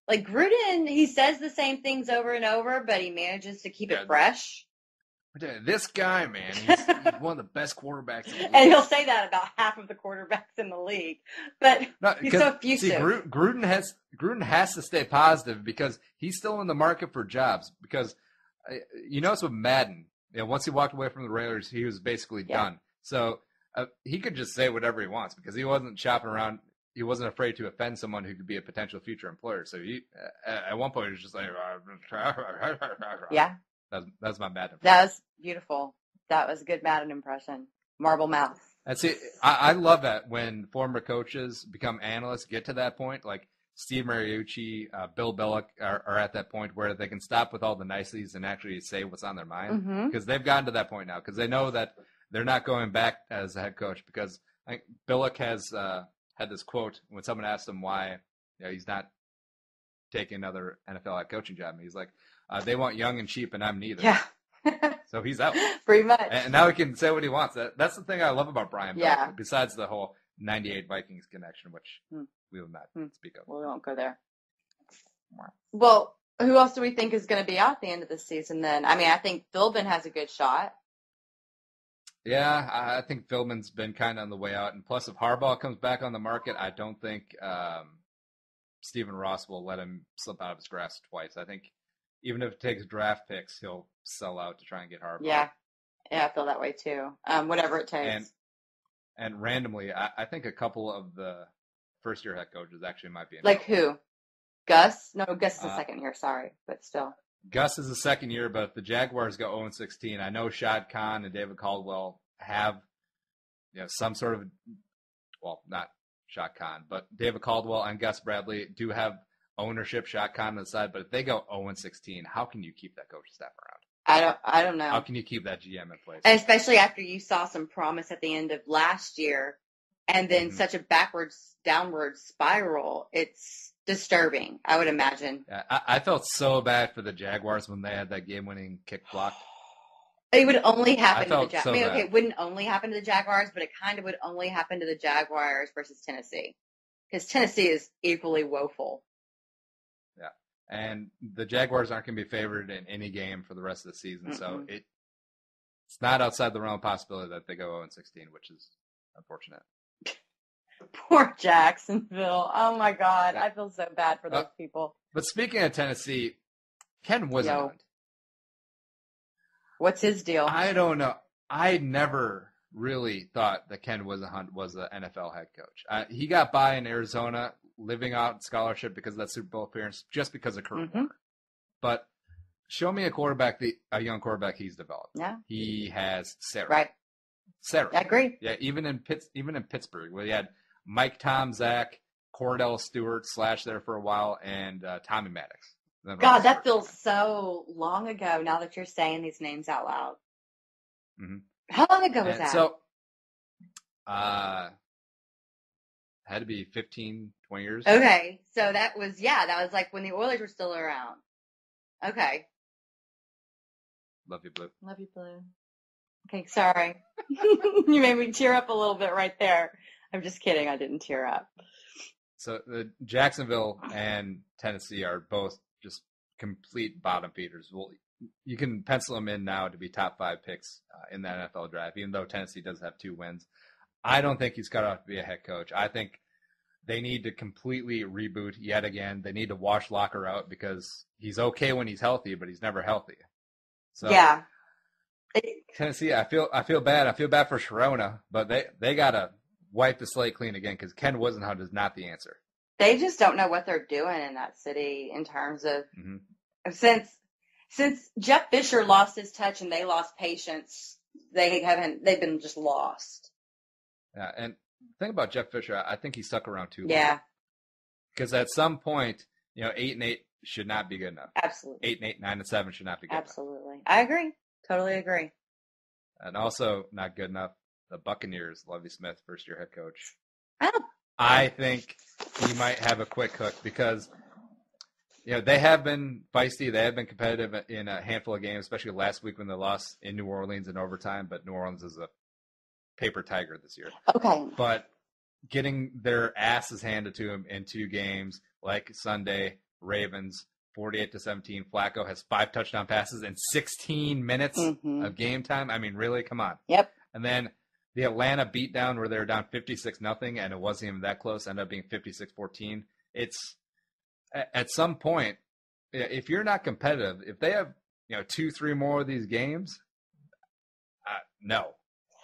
Like Gruden, he says the same things over and over, but he manages to keep it fresh. This guy, man, he's one of the best quarterbacks in the league. And he'll say that about half of the quarterbacks in the league. But he's so effusive. See, Gruden has to stay positive because he's still in the market for jobs. Because you notice with Madden, once he walked away from the Raiders, he was basically done. So he could just say whatever he wants because he wasn't shopping around. He wasn't afraid to offend someone who could be a potential future employer. So he, at one point, he was just like, yeah. That's my Madden impression. That was beautiful. That was a good Madden impression. Marble mouth. And see, I love that when former coaches become analysts, get to that point. Like Steve Mariucci, Bill Belichick are at that point where they can stop with all the niceties and actually say what's on their mind. Because they've gotten to that point now. Because they know that they're not going back as a head coach. Because I think Belichick has had this quote when someone asked him why he's not taking another NFL head coaching job. And he's like, they want young and cheap, and I'm neither. Yeah. So he's out. Pretty much. And now he can say what he wants. That's the thing I love about Brian Belichick, Yeah. besides the whole 98 Vikings connection, which we will not speak of. Well, we won't go there. Well, who else do we think is going to be out at the end of the season then? I mean, I think Philbin has a good shot. Yeah, I think Philbin's been kind of on the way out. And plus, if Harbaugh comes back on the market, I don't think Stephen Ross will let him slip out of his grasp twice. I think even if it takes draft picks, he'll sell out to try and get Harbaugh. Yeah, I feel that way too. Whatever it takes. And randomly, I think a couple of the first-year head coaches actually might be in. Like who? Gus? No, Gus is the second year. Sorry, but still. Gus is the second year, but if the Jaguars go 0-16, I know Shad Khan and David Caldwell have some sort of, well, not Shad Khan, but David Caldwell and Gus Bradley do have ownership, shot calling to the side. But if they go 0-16, how can you keep that coaching staff around? I don't know. How can you keep that GM in place? And especially after you saw some promise at the end of last year and then such a downward spiral. It's disturbing, I would imagine. Yeah, I felt so bad for the Jaguars when they had that game-winning kick blocked. It would only happen to the Jaguars. So I mean, bad. okay, it wouldn't only happen to the Jaguars, but it kind of would only happen to the Jaguars versus Tennessee. Because Tennessee is equally woeful. Yeah. And the Jaguars aren't going to be favored in any game for the rest of the season. So it's not outside the realm of possibility that they go 0-16, which is unfortunate. Poor Jacksonville. Oh, my God. I feel so bad for those people. But speaking of Tennessee, Ken Whisenhunt. What's his deal? I don't know. I never really thought that Ken Whisenhunt was an NFL head coach. He got by in Arizona, living out scholarship because of that Super Bowl appearance, just because of Kurt Warner. But show me a young quarterback he's developed. Yeah. He has Sarah. Right. Sarah. I agree. Yeah, even in Pittsburgh, where he had Mike Tom, Zach, Cordell Stewart / there for a while, and Tommy Maddox. God, that feels so long ago now that you're saying these names out loud. Mm-hmm. How long ago was that? So, had to be 15, 20 years. Okay, so that was like when the Oilers were still around. Okay. Love you, Blue. Love you, Blue. Okay, sorry. You made me tear up a little bit right there. I'm just kidding. I didn't tear up. So Jacksonville and Tennessee are both just complete bottom feeders. Well, you can pencil them in now to be top 5 picks in the NFL draft, even though Tennessee does have 2 wins. I don't think he's cut off to be a head coach. I think they need to completely reboot yet again. They need to wash Locker out because he's okay when he's healthy, but he's never healthy. So yeah. Tennessee, I feel bad. I feel bad for Sharona, but they gotta wipe the slate clean again because Ken Whisenhunt is not the answer. They just don't know what they're doing in that city in terms of since Jeff Fisher lost his touch and they lost patience, they've been just lost. Yeah, and the thing about Jeff Fisher, I think he stuck around too long. Yeah. Because at some point, 8-8 should not be good enough. Absolutely. 8-8, 9-7 should not be good enough. Absolutely. I agree. Totally agree. And also not good enough, the Buccaneers, Lovie Smith, first-year head coach. Oh. I think he might have a quick hook because, they have been feisty. They have been competitive in a handful of games, especially last week when they lost in New Orleans in overtime. But New Orleans is a paper tiger this year. Okay. But getting their asses handed to them in 2 games, like Sunday, Ravens, 48-17. Flacco has 5 touchdown passes in 16 minutes of game time. I mean, really? Come on. Yep. And then the Atlanta beatdown where they were down 56-0, and it wasn't even that close, ended up being 56-14. It's at some point, if you're not competitive, if they have 2-3 more of these games, no.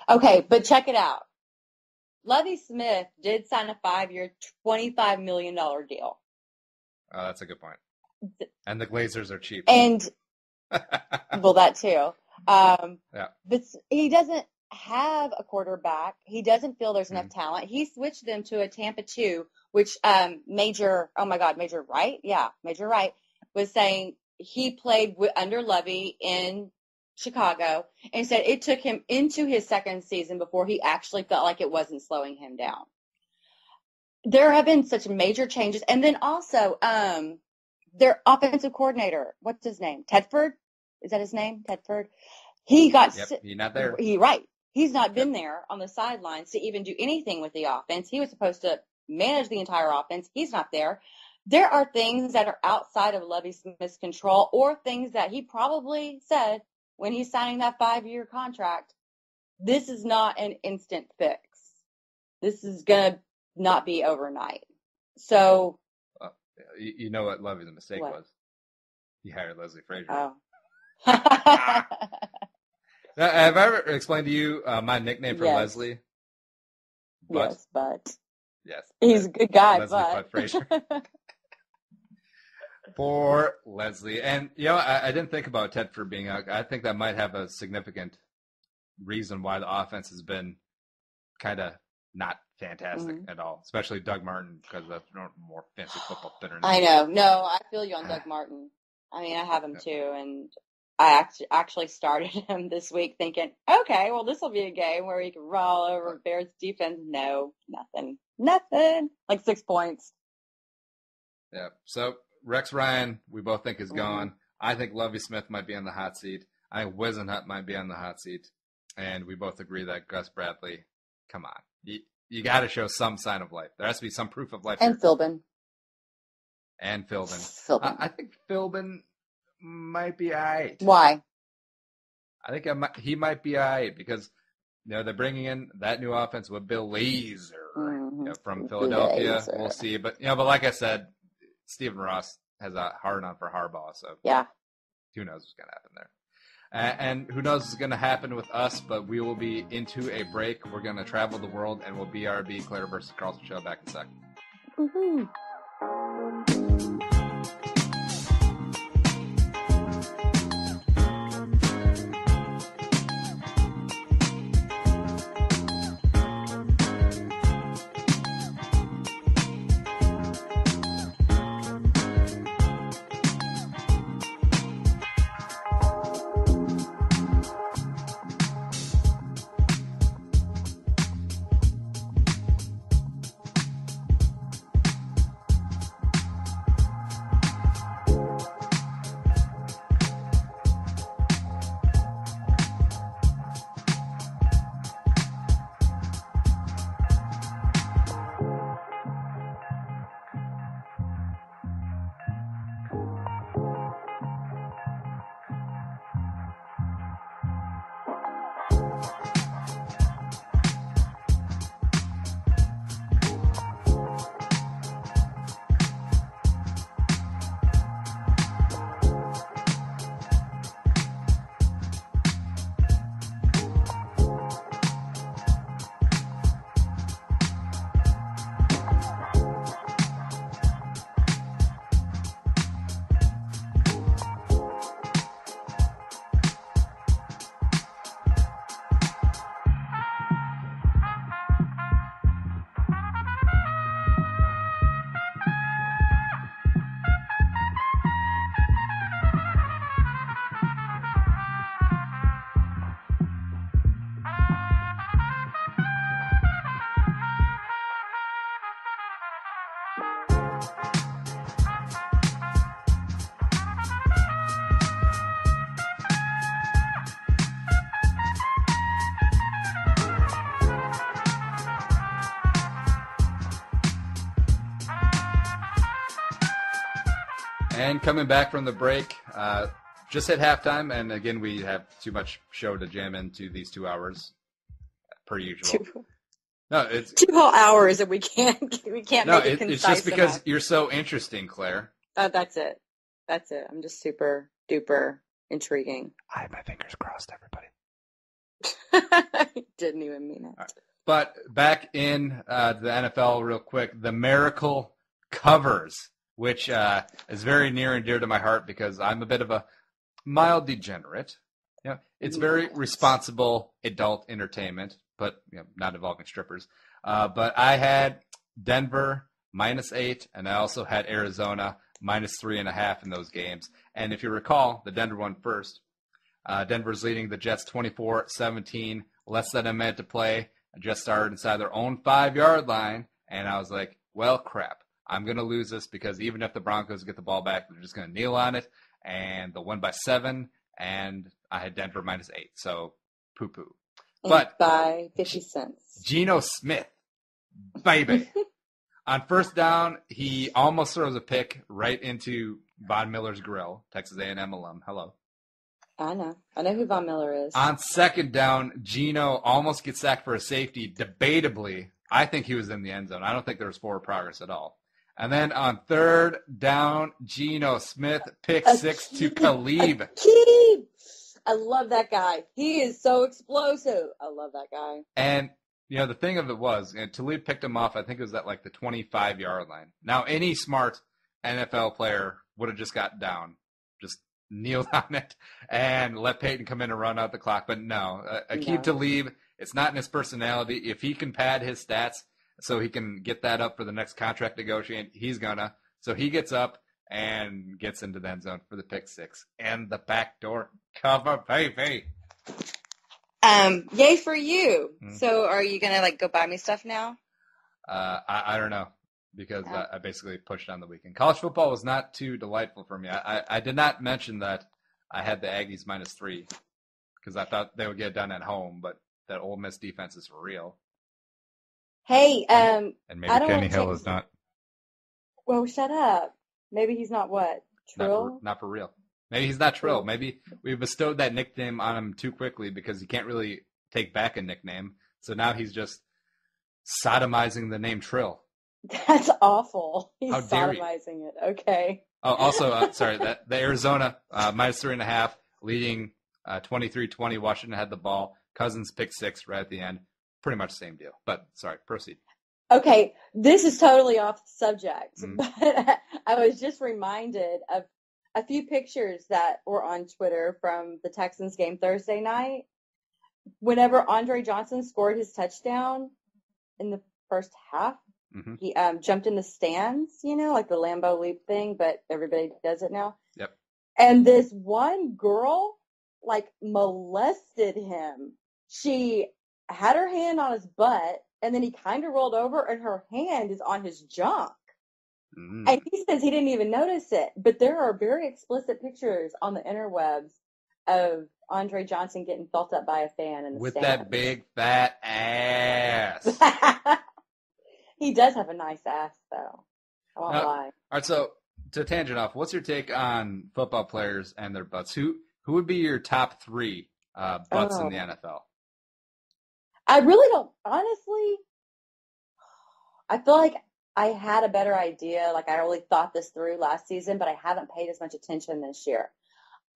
Okay, but check it out. Lovie Smith did sign a 5-year, $25 million deal. Oh, that's a good point. And the Glazers are cheap. And, well, that too. Yeah. But he doesn't have a quarterback. He doesn't feel there's enough talent. He switched them to a Tampa 2, which Major Wright? Yeah, Major Wright was saying he played under Lovie in Chicago and said it took him into his second season before he actually felt like it wasn't slowing him down. There have been such major changes. And then also their offensive coordinator, what's his name? Tedford? Is that his name? Tedford? He got he's not there. He's not been there on the sidelines to even do anything with the offense. He was supposed to manage the entire offense. He's not there. There are things that are outside of Lovie Smith's control or things that he probably said when he's signing that 5-year contract. This is not an instant fix. This is going to not be overnight. So. You know what Lovie's mistake was? He hired Leslie Frazier. Oh. Now, have I ever explained to you my nickname for Leslie? But. Yes, but. Yes. He's a good guy, Leslie Butt Frazier. Poor Leslie. And, I didn't think about Tedford being out. I think that might have a significant reason why the offense has been kind of not fantastic at all, especially Doug Martin, because that's more fancy football than I know. No, I feel you on Doug Martin. I mean, I have him too, and I actually started him this week thinking, okay, well, this will be a game where he can roll over Bears defense. No, nothing. Like 6 points. Yeah. So Rex Ryan, we both think is gone. I think Lovie Smith might be on the hot seat. I think Wisenhunt might be on the hot seat. And we both agree that Gus Bradley, come on. You got to show some sign of life. There has to be some proof of life. And Philbin. I think Philbin might be all right. Why? I think he might be all right because, they're bringing in that new offense with Bill Lazor from Philadelphia. Lazor. We'll see. But, but like I said, Stephen Ross has a hard-on for Harbaugh. So yeah, who knows what's going to happen there. And who knows what's going to happen with us, but we will be into a break. We're going to travel the world, and we'll BRB Claire versus Carlson show back in a second. Woohoo. And coming back from the break, just hit halftime, and again, we have too much show to jam into these 2 hours, per usual. No, it's 2 whole hours, and we can't make it concise. It's just because enough. you're so interesting, Claire. That's it. I'm just super duper intriguing. I have my fingers crossed, everybody. I didn't even mean it. Right. But back in the NFL real quick, the Miracle covers, which is very near and dear to my heart because I'm a bit of a mild degenerate. It's very responsible adult entertainment, but not involving strippers. But I had Denver -8, and I also had Arizona -3.5 in those games. And if you recall, the Denver won first. Denver's leading the Jets 24-17, less than a minute to play. I just started inside their own 5-yard line, and I was like, well, crap. I'm going to lose this because even if the Broncos get the ball back, they're just going to kneel on it, and they'll win by 7, and I had Denver -8, so poo-poo. But by 50 cents. Geno Smith, baby. On first down, he almost throws a pick right into Von Miller's grill, Texas A&M alum. Hello. I know who Von Miller is. On second down, Geno almost gets sacked for a safety. Debatably, I think he was in the end zone. I don't think there was forward progress at all. And then on third down, Geno Smith, pick 6 to Khalib. I love that guy. He is so explosive. I love that guy. And, the thing of it was, Talib picked him off, I think it was at like the 25-yard line. Now, any smart NFL player would have just got down, just kneeled on it, and let Peyton come in and run out the clock. But no, Aqib Talib, it's not in his personality. If he can pad his stats, so he can get that up for the next contract negotiation. He's gonna. So he gets up and gets into the end zone for the pick six and the backdoor cover, baby. Yay for you. Mm. So are you going to like go buy me stuff now? I don't know, because I basically pushed on the weekend. College football was not too delightful for me. I did not mention that I had the Aggies -3 because I thought they would get it done at home, but that Ole Miss defense is for real. Hey, And maybe I don't Kenny wanna Hill take- is not. well, shut up. Maybe he's not what? Trill? Not for real. Maybe he's not Trill. Maybe we bestowed that nickname on him too quickly because he can't really take back a nickname. So now he's just sodomizing the name Trill. That's awful. He's How dare you. sodomizing it. Okay. Oh, also, sorry, the Arizona -3.5, leading 23-20. Washington had the ball. Cousins pick six right at the end. Pretty much the same deal. But sorry, proceed. Okay, this is totally off the subject, Mm. but I was just reminded of a few pictures that were on Twitter from the Texans game Thursday night. Whenever Andre Johnson scored his touchdown in the first half, Mm-hmm. he jumped in the stands, like the Lambeau Leap thing, but everybody does it now. Yep. And this one girl, molested him. She had her hand on his butt, and then he kind of rolled over, and her hand is on his junk. Mm. And he says he didn't even notice it. But there are very explicit pictures on the interwebs of Andre Johnson getting felt up by a fan in the With stands. that big fat ass. He does have a nice ass, though. I won't lie. All right, so to tangent off, what's your take on football players and their butts? Who would be your top three butts in the NFL? I really don't, honestly, I feel like I had a better idea. I really thought this through last season, but I haven't paid as much attention this year.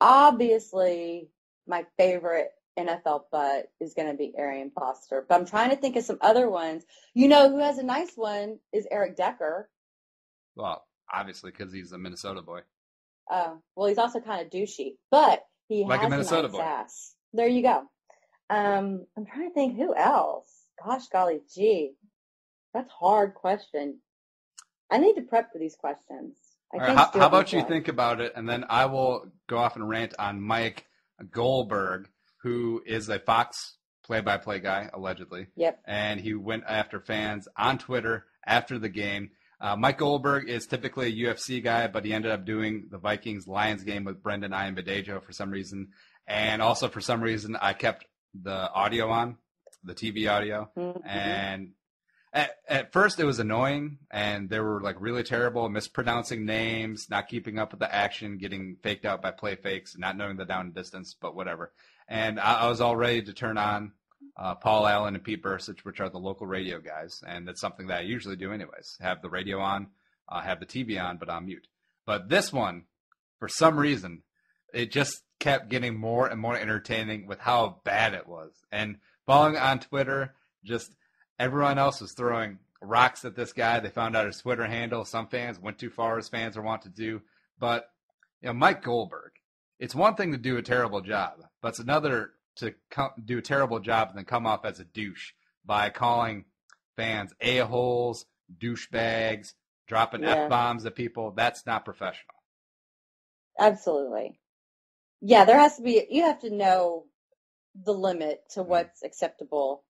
Obviously, my favorite NFL butt is going to be Arian Foster, but I'm trying to think of some other ones. Who has a nice one is Eric Decker. Well, obviously, because he's a Minnesota boy. Well, he's also kind of douchey, but he Like has a Minnesota nice boy. ass. There you go. I'm trying to think who else. Gosh, golly, gee. That's a hard question. I need to prep for these questions. All right, how about you think about it, and then I will go off and rant on Mike Goldberg, who is a Fox play-by-play guy, allegedly. Yep. And he went after fans on Twitter after the game. Mike Goldberg is typically a UFC guy, but he ended up doing the Vikings-Lions game with Brendan Iambadejo for some reason. And also for some reason, I kept the audio on, the TV audio. Mm-hmm. And at first it was annoying, and they were really terrible, mispronouncing names, not keeping up with the action, getting faked out by play fakes, not knowing the down and distance, but whatever. And I was all ready to turn on Paul Allen and Pete Burcich, which are the local radio guys, and that's something that I usually do anyways. Have the radio on, have the TV on, but on mute. But this one, for some reason, it just kept getting more and more entertaining with how bad it was. And following on Twitter, just everyone else was throwing rocks at this guy. They found out his Twitter handle. Some fans went too far, as fans are wont to do. But Mike Goldberg, it's one thing to do a terrible job, but it's another to do a terrible job and then come off as a douche by calling fans a-holes, douchebags, dropping F-bombs at people. That's not professional. Absolutely. Yeah, there has to be, you have to know the limit to what's acceptable.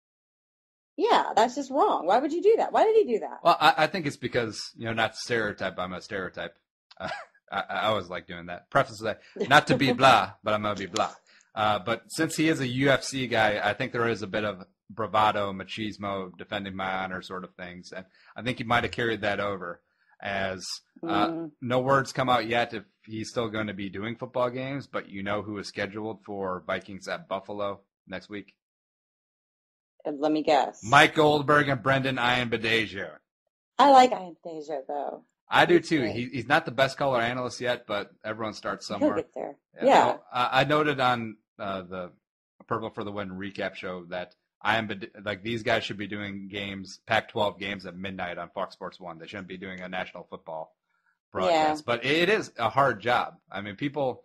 Yeah, that's just wrong. Why would you do that? Why did he do that? Well, I think it's because, not to stereotype, I'm a stereotype. I always like doing that. Preface that, not to be blah, but I'm going to be blah. But since he is a UFC guy, I think there is a bit of bravado, machismo, defending my honor sort of things. And I think he might have carried that over as no words come out yet if he's still going to be doing football games, but who is scheduled for Vikings at Buffalo next week? Let me guess. Mike Goldberg and Brendan Iambadejo. I like Iambadejo, though. I do, too. He's not the best color analyst yet, but everyone starts somewhere. He'll get there. Yeah. I noted on the Purple for the Win recap show that these guys should be doing games, Pac-12 games at midnight on Fox Sports 1. They shouldn't be doing a national football broadcast. Yeah. But it is a hard job. I mean, people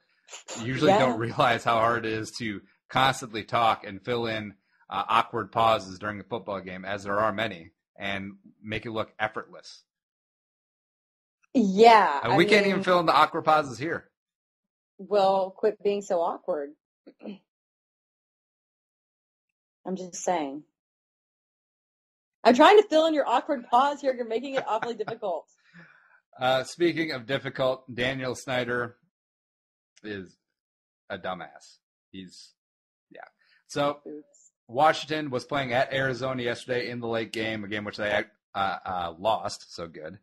usually don't realize how hard it is to constantly talk and fill in awkward pauses during a football game, as there are many. and make it look effortless. Yeah. And we can't even fill in the awkward pauses here. Well, quit being so awkward. I'm just saying. I'm trying to fill in your awkward pause here. You're making it awfully difficult. Speaking of difficult, Daniel Snyder is a dumbass. So Oops. Washington was playing at Arizona yesterday in the late game, a game which they lost, so good.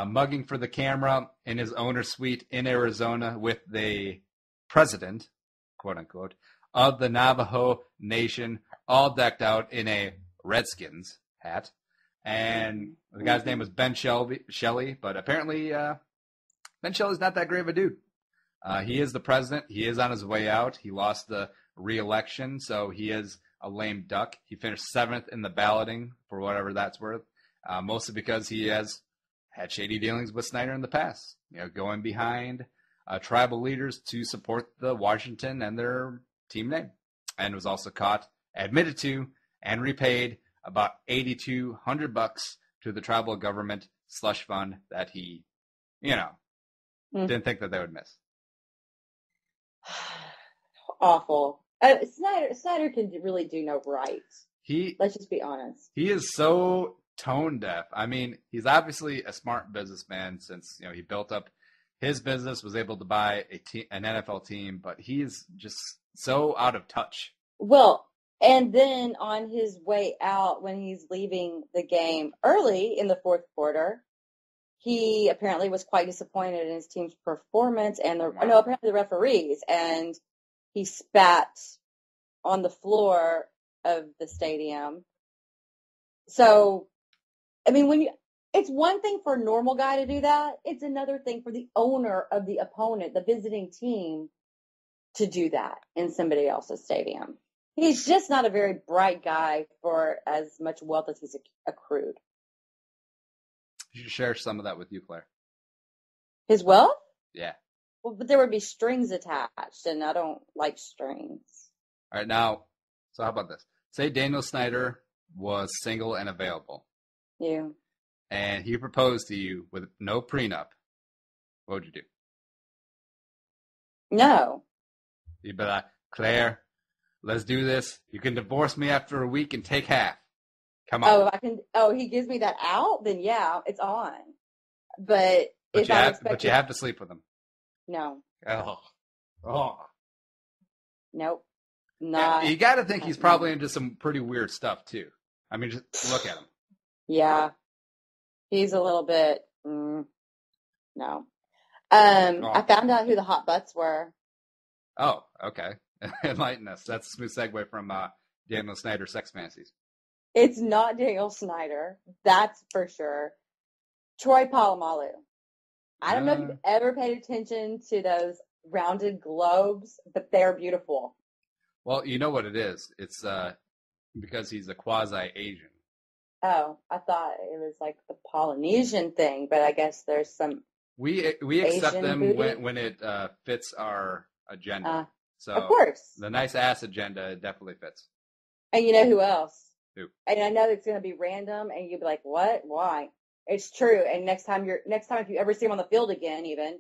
Mugging for the camera in his owner's suite in Arizona with the president, quote unquote, of the Navajo Nation, all decked out in a Redskins hat. And the guy's name was Ben Shelley, but apparently Ben Shelley's not that great of a dude. He is the president. He is on his way out. He lost the re-election, so he is a lame duck. He finished 7th in the balloting, for whatever that's worth, mostly because he has had shady dealings with Snyder in the past, going behind tribal leaders to support the Washington and their team name, and was also caught, admitted to, and repaid about $8,200 to the tribal government slush fund that he, didn't think that they would miss. Awful. Snyder can really do no right. Let's just be honest. He is so tone deaf. I mean, he's obviously a smart businessman since he built up his business, was able to buy an NFL team, but he's just so out of touch. Well, and then on his way out, when he's leaving the game early in the fourth quarter, he apparently was quite disappointed in his team's performance and apparently the referees, and he spat on the floor of the stadium. So, I mean, it's one thing for a normal guy to do that. It's another thing for the owner of the opponent, the visiting team, to do that in somebody else's stadium. He's just not a very bright guy for as much wealth as he's accrued. You should share some of that with you, Claire. His wealth? Yeah. Well, but there would be strings attached, and I don't like strings. All right, now, so how about this? Say Daniel Snyder was single and available. Yeah. And he proposed to you with no prenup. What would you do? No. You'd be like, Claire, let's do this. You can divorce me after a week and take half. Come on. Oh, I can. Oh, he gives me that out? Then yeah, it's on. But if I you have to sleep with him. No. Oh. Nope. Not. Yeah, you got to think he's probably into some pretty weird stuff too. I mean, just look at him. Yeah. He's a little bit. No. I found out who the hot butts were. Oh, okay. Enlighten us. That's a smooth segue from Daniel Snyder's sex fantasies. It's not Daniel Snyder. That's for sure. Troy Polamalu. I don't know if you've ever paid attention to those rounded globes, but they're beautiful. Well, you know what it is. It's because he's a quasi-Asian. Oh, I thought it was like the Polynesian thing, but I guess there's some. We accept Asian them booty? when it fits our agenda. So of course. The nice ass agenda definitely fits. And you know who else? Who? And I know it's going to be random, and you'll be like, "What? Why?" It's true. And next time if you ever see him on the field again, even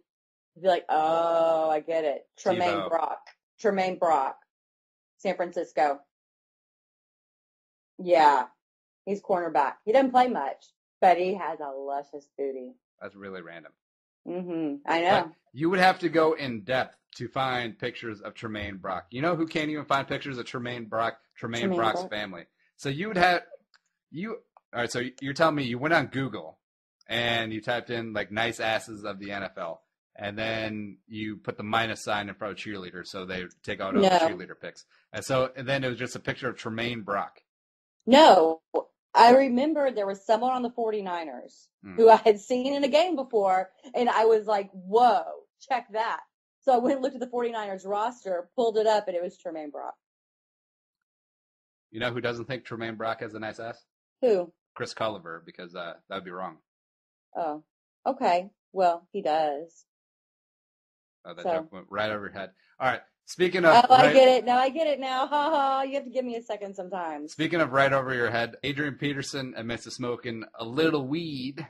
you'll be like, "Oh, I get it." Tremaine Brock, San Francisco. Yeah, he's cornerback. He doesn't play much, but he has a luscious booty. That's really random. I know. But you would have to go in depth to find pictures of Tremaine Brock. You know who can't even find pictures of Tremaine Brock? Tremaine Brock's family. So you would have all right, so you're telling me you went on Google and you typed in like nice asses of the NFL, and then you put the minus sign in front of cheerleaders so they take out all the cheerleader pics. And then it was just a picture of Tremaine Brock. No. I remember there was someone on the 49ers who I had seen in a game before, and I was like, whoa, check that. So I went and looked at the 49ers roster, pulled it up, and it was Tremaine Brock. You know who doesn't think Tremaine Brock has a nice ass? Who? Chris Culliver, because that would be wrong. Oh, okay. Well, he does. Oh, that joke went right over your head. All right, Speaking of, I get it. No, I get it now. Ha ha. You have to give me a second sometimes. Speaking of right over your head, Adrian Peterson admits to smoking a little weed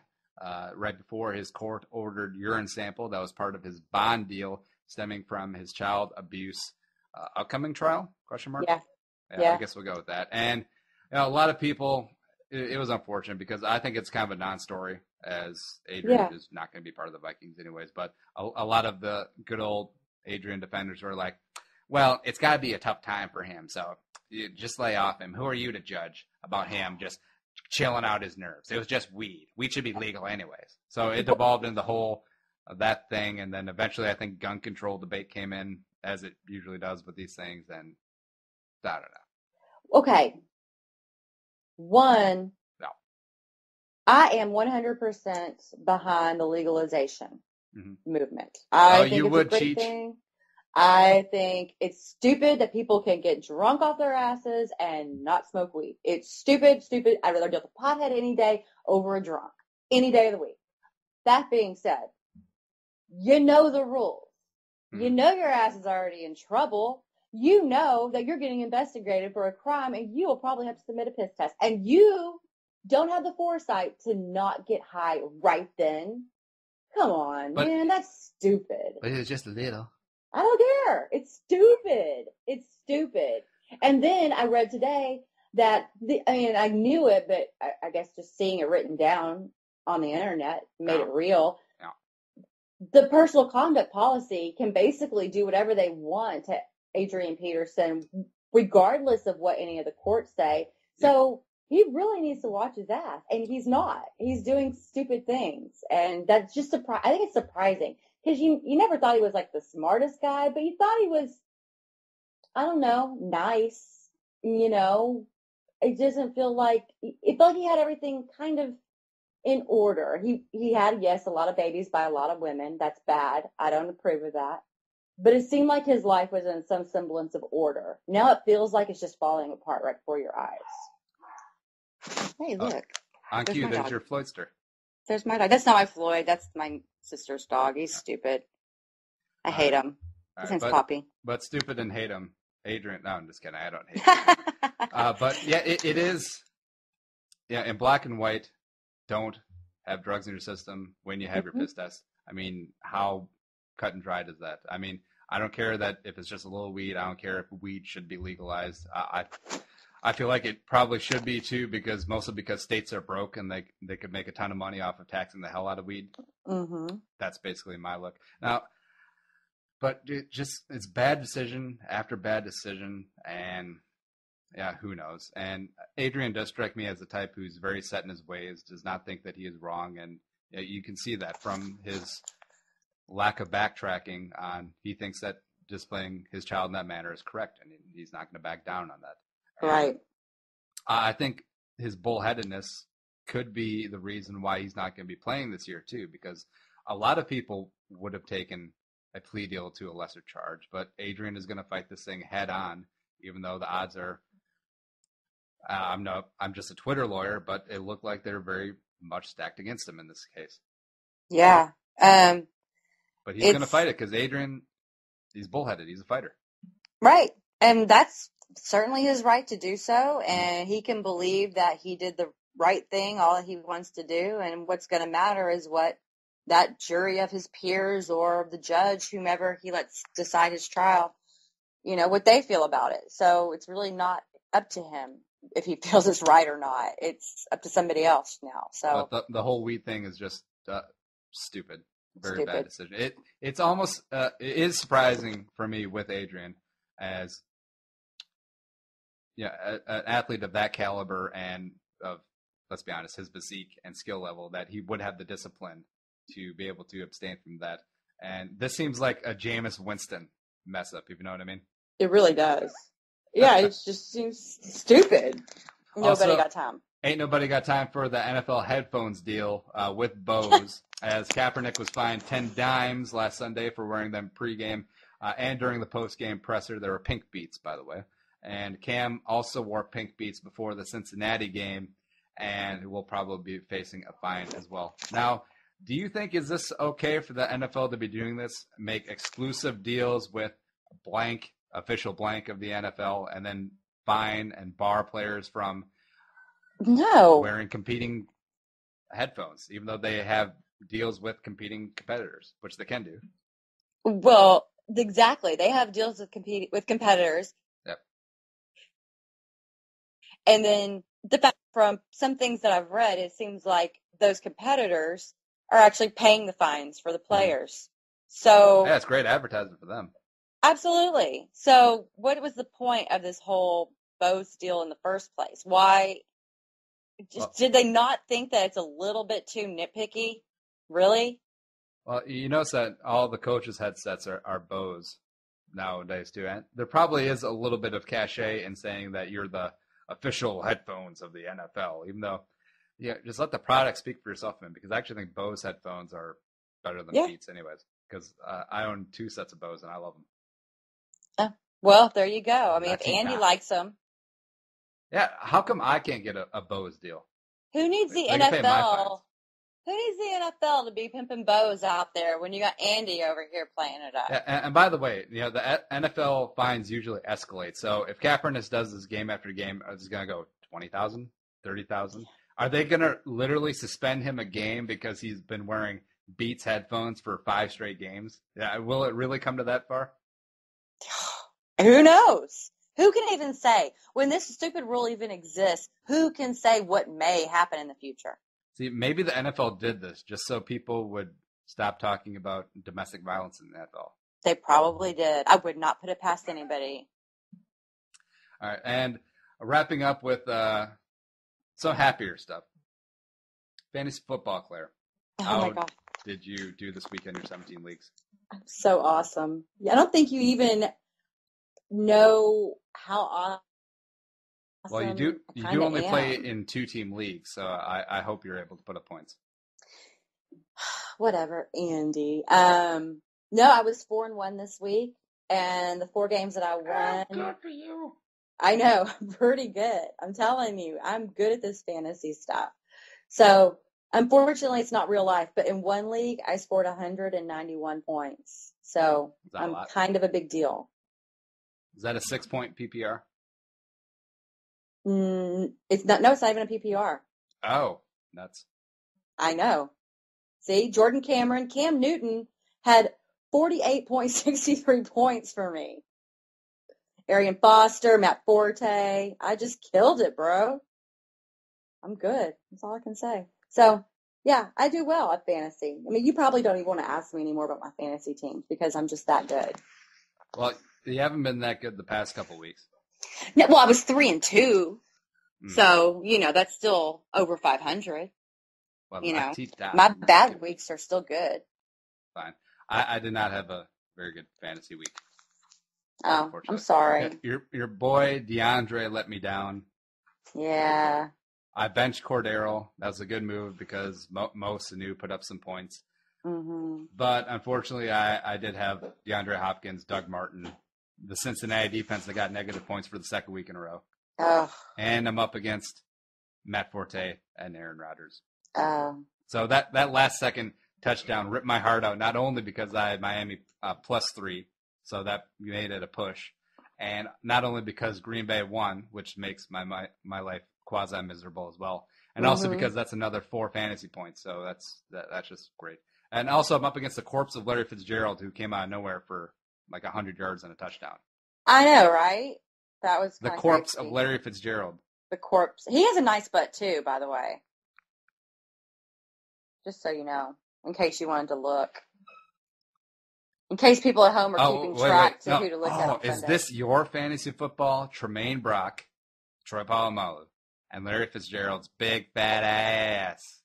right before his court-ordered urine sample. That was part of his bond deal stemming from his child abuse upcoming trial? Question mark? Yeah. I guess we'll go with that. And a lot of people, it was unfortunate because I think it's kind of a non-story as Adrian is not going to be part of the Vikings anyways. But a lot of the good old Adrian defenders were like, well, it's got to be a tough time for him, so you just lay off him. Who are you to judge about him just chilling out his nerves? It was just weed. Weed should be legal anyways. So it devolved into the whole of that thing, and then eventually I think gun control debate came in, as it usually does with these things, and I don't know. Okay. One, no. I am 100% behind the legalization movement. I think you it's would a great cheat. thing. I think it's stupid that people can get drunk off their asses and not smoke weed. It's stupid. I'd rather deal with a pothead any day over a drunk, any day of the week. That being said, you know the rules. You know your ass is already in trouble. You know that you're getting investigated for a crime, and you will probably have to submit a piss test. And you don't have the foresight to not get high right then. Come on, man. That's stupid. But it was just a little. I don't care. It's stupid. And then I read today that, I knew it, but I guess just seeing it written down on the internet made it real. Yeah. The personal conduct policy can basically do whatever they want to Adrian Peterson, regardless of what any of the courts say. So he really needs to watch his ass, and he's not. He's doing stupid things, and that's just I think it's surprising. Because you never thought he was like the smartest guy, but you thought he was, I don't know, nice. It doesn't feel like, it felt like he had everything kind of in order. He had, yes, a lot of babies by a lot of women. That's bad. I don't approve of that. But it seemed like his life was in some semblance of order. Now it feels like it's just falling apart right before your eyes. Hey, look. On cue, there's your Floydster. There's my dog. That's not my Floyd. That's my sister's dog. He's stupid. I hate him. His name's Poppy. But stupid and hate him. Adrian. No, I'm just kidding. I don't hate him. But yeah, it is. Yeah, in black and white, don't have drugs in your system when you have your piss test. I mean, how cut and dried is that? I mean, I don't care that if it's just a little weed. I don't care if weed should be legalized. I feel like it probably should be too, mostly because states are broke and they could make a ton of money off of taxing the hell out of weed. Mm-hmm. That's basically my look. Now, but it's bad decision after bad decision, and yeah, who knows? And Adrian does strike me as the type who's very set in his ways, does not think that he is wrong, and you can see that from his lack of backtracking on. He thinks that displaying his child in that manner is correct, and he's not going to back down on that. Right. I think his bullheadedness could be the reason why he's not going to be playing this year too, because a lot of people would have taken a plea deal to a lesser charge, but Adrian is going to fight this thing head on, even though the odds are. I'm just a Twitter lawyer, but it looked like they're very much stacked against him in this case. Yeah. But he's going to fight it because Adrian, he's bullheaded. He's a fighter. Right, and that's certainly his right to do so, and he can believe that he did the right thing, all he wants to do, and what's going to matter is what that jury of his peers or the judge, whomever he lets decide his trial, what they feel about it. So it's really not up to him if he feels it's right or not. It's up to somebody else now. So but the whole weed thing is just stupid. Very bad decision. It's almost it is surprising for me with Adrian as an athlete of that caliber and of, let's be honest, his physique and skill level, that he would have the discipline to be able to abstain from that. And this seems like a Jameis Winston mess up, if you know what I mean. It really does. Yeah, it just seems stupid. Nobody got time. Ain't nobody got time for the NFL headphones deal with Bose, as Kaepernick was fined 10 dimes last Sunday for wearing them pregame and during the postgame presser. There were pink beats, by the way. And Cam also wore pink beats before the Cincinnati game and will probably be facing a fine as well. Now, do you think, is this okay for the NFL to be doing this? Make exclusive deals with blank, official blank of the NFL, and then fine and bar players from wearing competing headphones, even though they have deals with competing competitors, which they can do. Well, exactly. They have deals with competitors. Yep. And then the fact from some things that I've read, it seems like those competitors are actually paying the fines for the players. So yeah, it's great advertising for them. Absolutely. So what was the point of this whole BOUT deal in the first place? Why did they not think that it's a little bit too nitpicky? Really? Well, you notice that all the coaches' headsets are Bose nowadays too, and there probably is a little bit of cachet in saying that you're the official headphones of the NFL, even though, just let the product speak for yourself, man. Because I actually think Bose headphones are better than Beats, anyways. Because I own 2 sets of Bose and I love them. Well, there you go. I mean, if Andy likes them, yeah. How come I can't get a Bose deal? Who needs the NFL? Who needs the NFL to be pimping Bose out there when you got Andy over here playing it up? And by the way, the NFL fines usually escalate. So if Kaepernick does this game after game, it's going to go 20,000, 30,000. Are they going to literally suspend him a game because he's been wearing Beats headphones for 5 straight games? Yeah, will it really come to that far? Who knows? Who can even say? When this stupid rule even exists, who can say what may happen in the future? See, maybe the NFL did this just so people would stop talking about domestic violence in the NFL. They probably did. I would not put it past anybody. All right, and wrapping up with some happier stuff. Fantasy football, Claire. Oh, my God. Did you do this weekend your 17 leagues? So awesome. I don't think you even know how awesome. Well, you do only play in 2-team leagues, so I hope you're able to put up points. Whatever, Andy. No, I was 4-1 this week, and the 4 games that I won. Good for you. I know, pretty good. I'm telling you, I'm good at this fantasy stuff. So, unfortunately, it's not real life, but in one league, I scored 191 points. So, I'm kind of a big deal. Is that a 6-point PPR? It's not. No, it's not even a PPR. Oh, nuts! I know. See, Jordan Cameron, Cam Newton had 48.63 points for me. Arian Foster, Matt Forte. I just killed it, bro. I'm good. That's all I can say. So, yeah, I do well at fantasy. I mean, you probably don't even want to ask me anymore about my fantasy teams because I'm just that good. Well, you haven't been that good the past couple weeks. No, well, I was 3-2. So, that's still over 500. Well, my bad weeks are still good. Fine. I did not have a very good fantasy week. Oh, I'm sorry. Your boy DeAndre let me down. Yeah. I benched Cordero. That was a good move because Mo Sanu put up some points. Mm-hmm. But unfortunately, I did have DeAndre Hopkins, Doug Martin, the Cincinnati defense that got negative points for the 2nd week in a row. Oh. And I'm up against Matt Forte and Aaron Rodgers. Oh. So that last second touchdown ripped my heart out, not only because I had Miami +3, so that made it a push, and not only because Green Bay won, which makes my life quasi-miserable as well, and also because that's another 4 fantasy points, so that's just great. And also I'm up against the corpse of Larry Fitzgerald, who came out of nowhere for like 100 yards and a touchdown. I know, right? That was the corpse crazy. Of Larry Fitzgerald. The corpse. He has a nice butt too, by the way. Just so you know, in case you wanted to look. In case people at home are keeping track to who to look at on Sunday. Is this your fantasy football? Tremaine Brock, Troy Polamalu, and Larry Fitzgerald's big fat ass.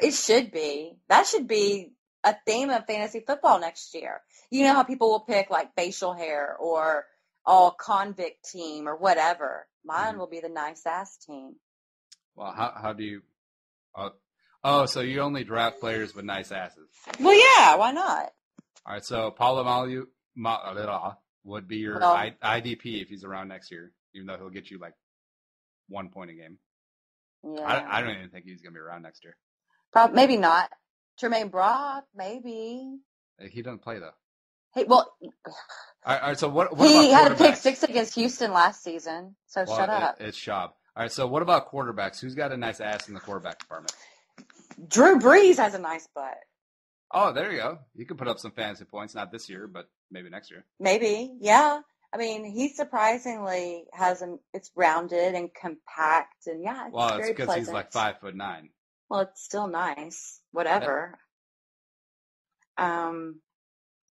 It should be. That should be a theme of fantasy football next year. You know how people will pick like facial hair or all convict team or whatever. Mine will be the nice ass team. Well, how do you? So you only draft players with nice asses? Well, yeah. Why not? All right. So Polamalu would be your IDP if he's around next year, even though he'll get you like 1 point a game. Yeah. I don't even think he's gonna be around next year. Maybe not. Tremaine Brock, maybe. He doesn't play though. Hey, well, All right, so what he about had a pick quarterbacks? 6 against Houston last season, so Well, shut up. it's Schaub. All right, so what about quarterbacks? Who's got a nice ass in the quarterback department? Drew Brees has a nice butt. Oh, there you go. You can put up some fantasy points, not this year, but maybe next year. Maybe, yeah. I mean, he surprisingly it's rounded and compact, and yeah, it's Well, it's very because pleasant. he's like 5'9". Well, it's still nice. Whatever.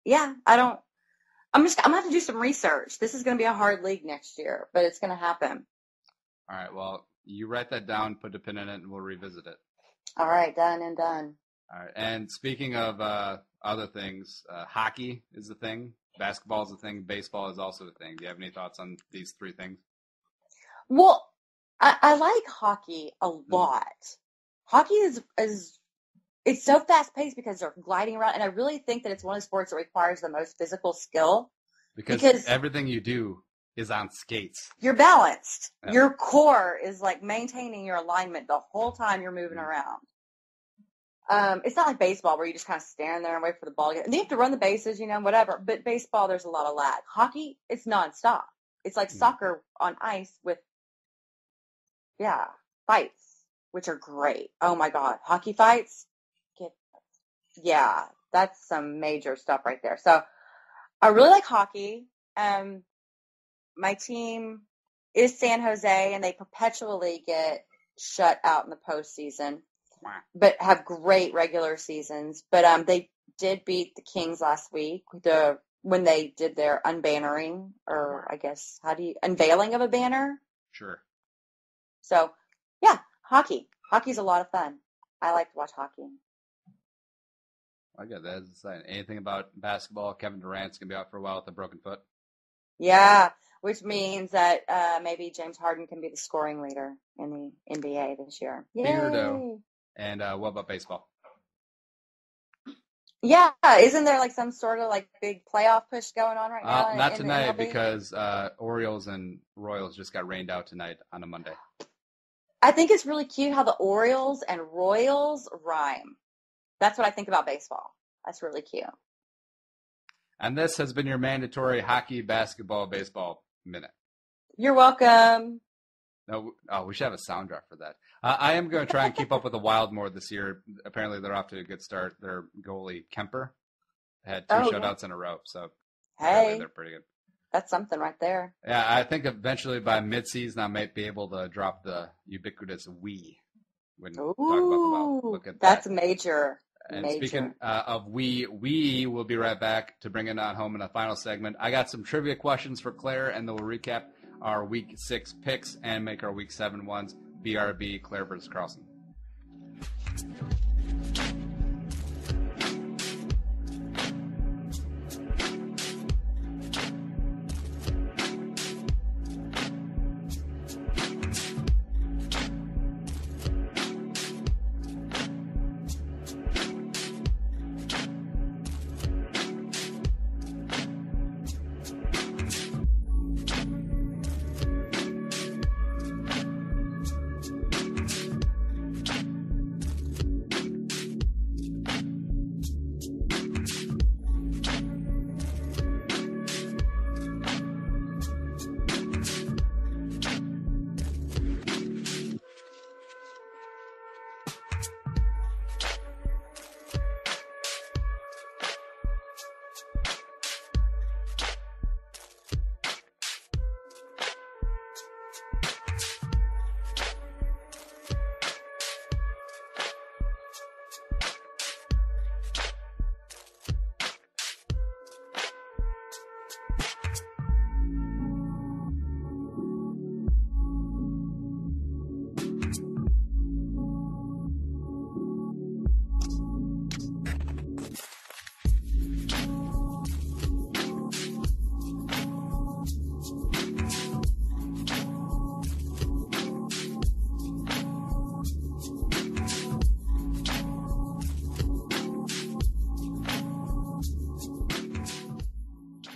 Yeah, I'm gonna have to do some research. This is gonna be a hard league next year, but it's gonna happen. All right, well, you write that down, put a pin in it, and we'll revisit it. All right, done and done. All right, and speaking of other things, hockey is a thing, basketball is a thing, baseball is also a thing. Do you have any thoughts on these three things? Well, I like hockey a lot. Hockey is it's so fast paced because they're gliding around, and I really think that it's one of the sports that requires the most physical skill. Because everything you do is on skates. You're balanced. Yeah. Your core is like maintaining your alignment the whole time you're moving around. It's not like baseball where you just kind of stand there and wait for the ball to get. And you have to run the bases, whatever. But baseball, there's a lot of lag. Hockey, it's nonstop. It's like soccer on ice with, fights, which are great. Oh my God, hockey fights. That's some major stuff right there. So I really like hockey. My team is San Jose, and they perpetually get shut out in the postseason, but have great regular seasons. But they did beat the Kings last week when they did their unbannering, or I guess unveiling of a banner. Sure. So yeah, hockey. Hockey's a lot of fun. I like to watch hockey. I get that. Anything about basketball? Kevin Durant's going to be out for a while with a broken foot. Yeah, which means that maybe James Harden can be the scoring leader in the NBA this year. Yay! Beardo. And what about baseball? Yeah, isn't there like some sort of like big playoff push going on right now? Not tonight because Orioles and Royals just got rained out tonight on a Monday. I think it's really cute how the Orioles and Royals rhyme. That's what I think about baseball. That's really cute. And this has been your mandatory hockey, basketball, baseball minute. You're welcome. No, we should have a sound drop for that. I am going to try and keep up with the Wild more this year. Apparently, they're off to a good start. Their goalie, Kemper, had two shutouts in a row. So they're pretty good. That's something right there. Yeah, I think eventually by midseason, I might be able to drop the ubiquitous "we" when talk about the Wild. Look at that. That's major. And speaking of we will be right back to bring it on home in the final segment. I got some trivia questions for Claire, and then we'll recap our Week 6 picks and make our Week 7 ones. BRB, Claire-vs-Carlson.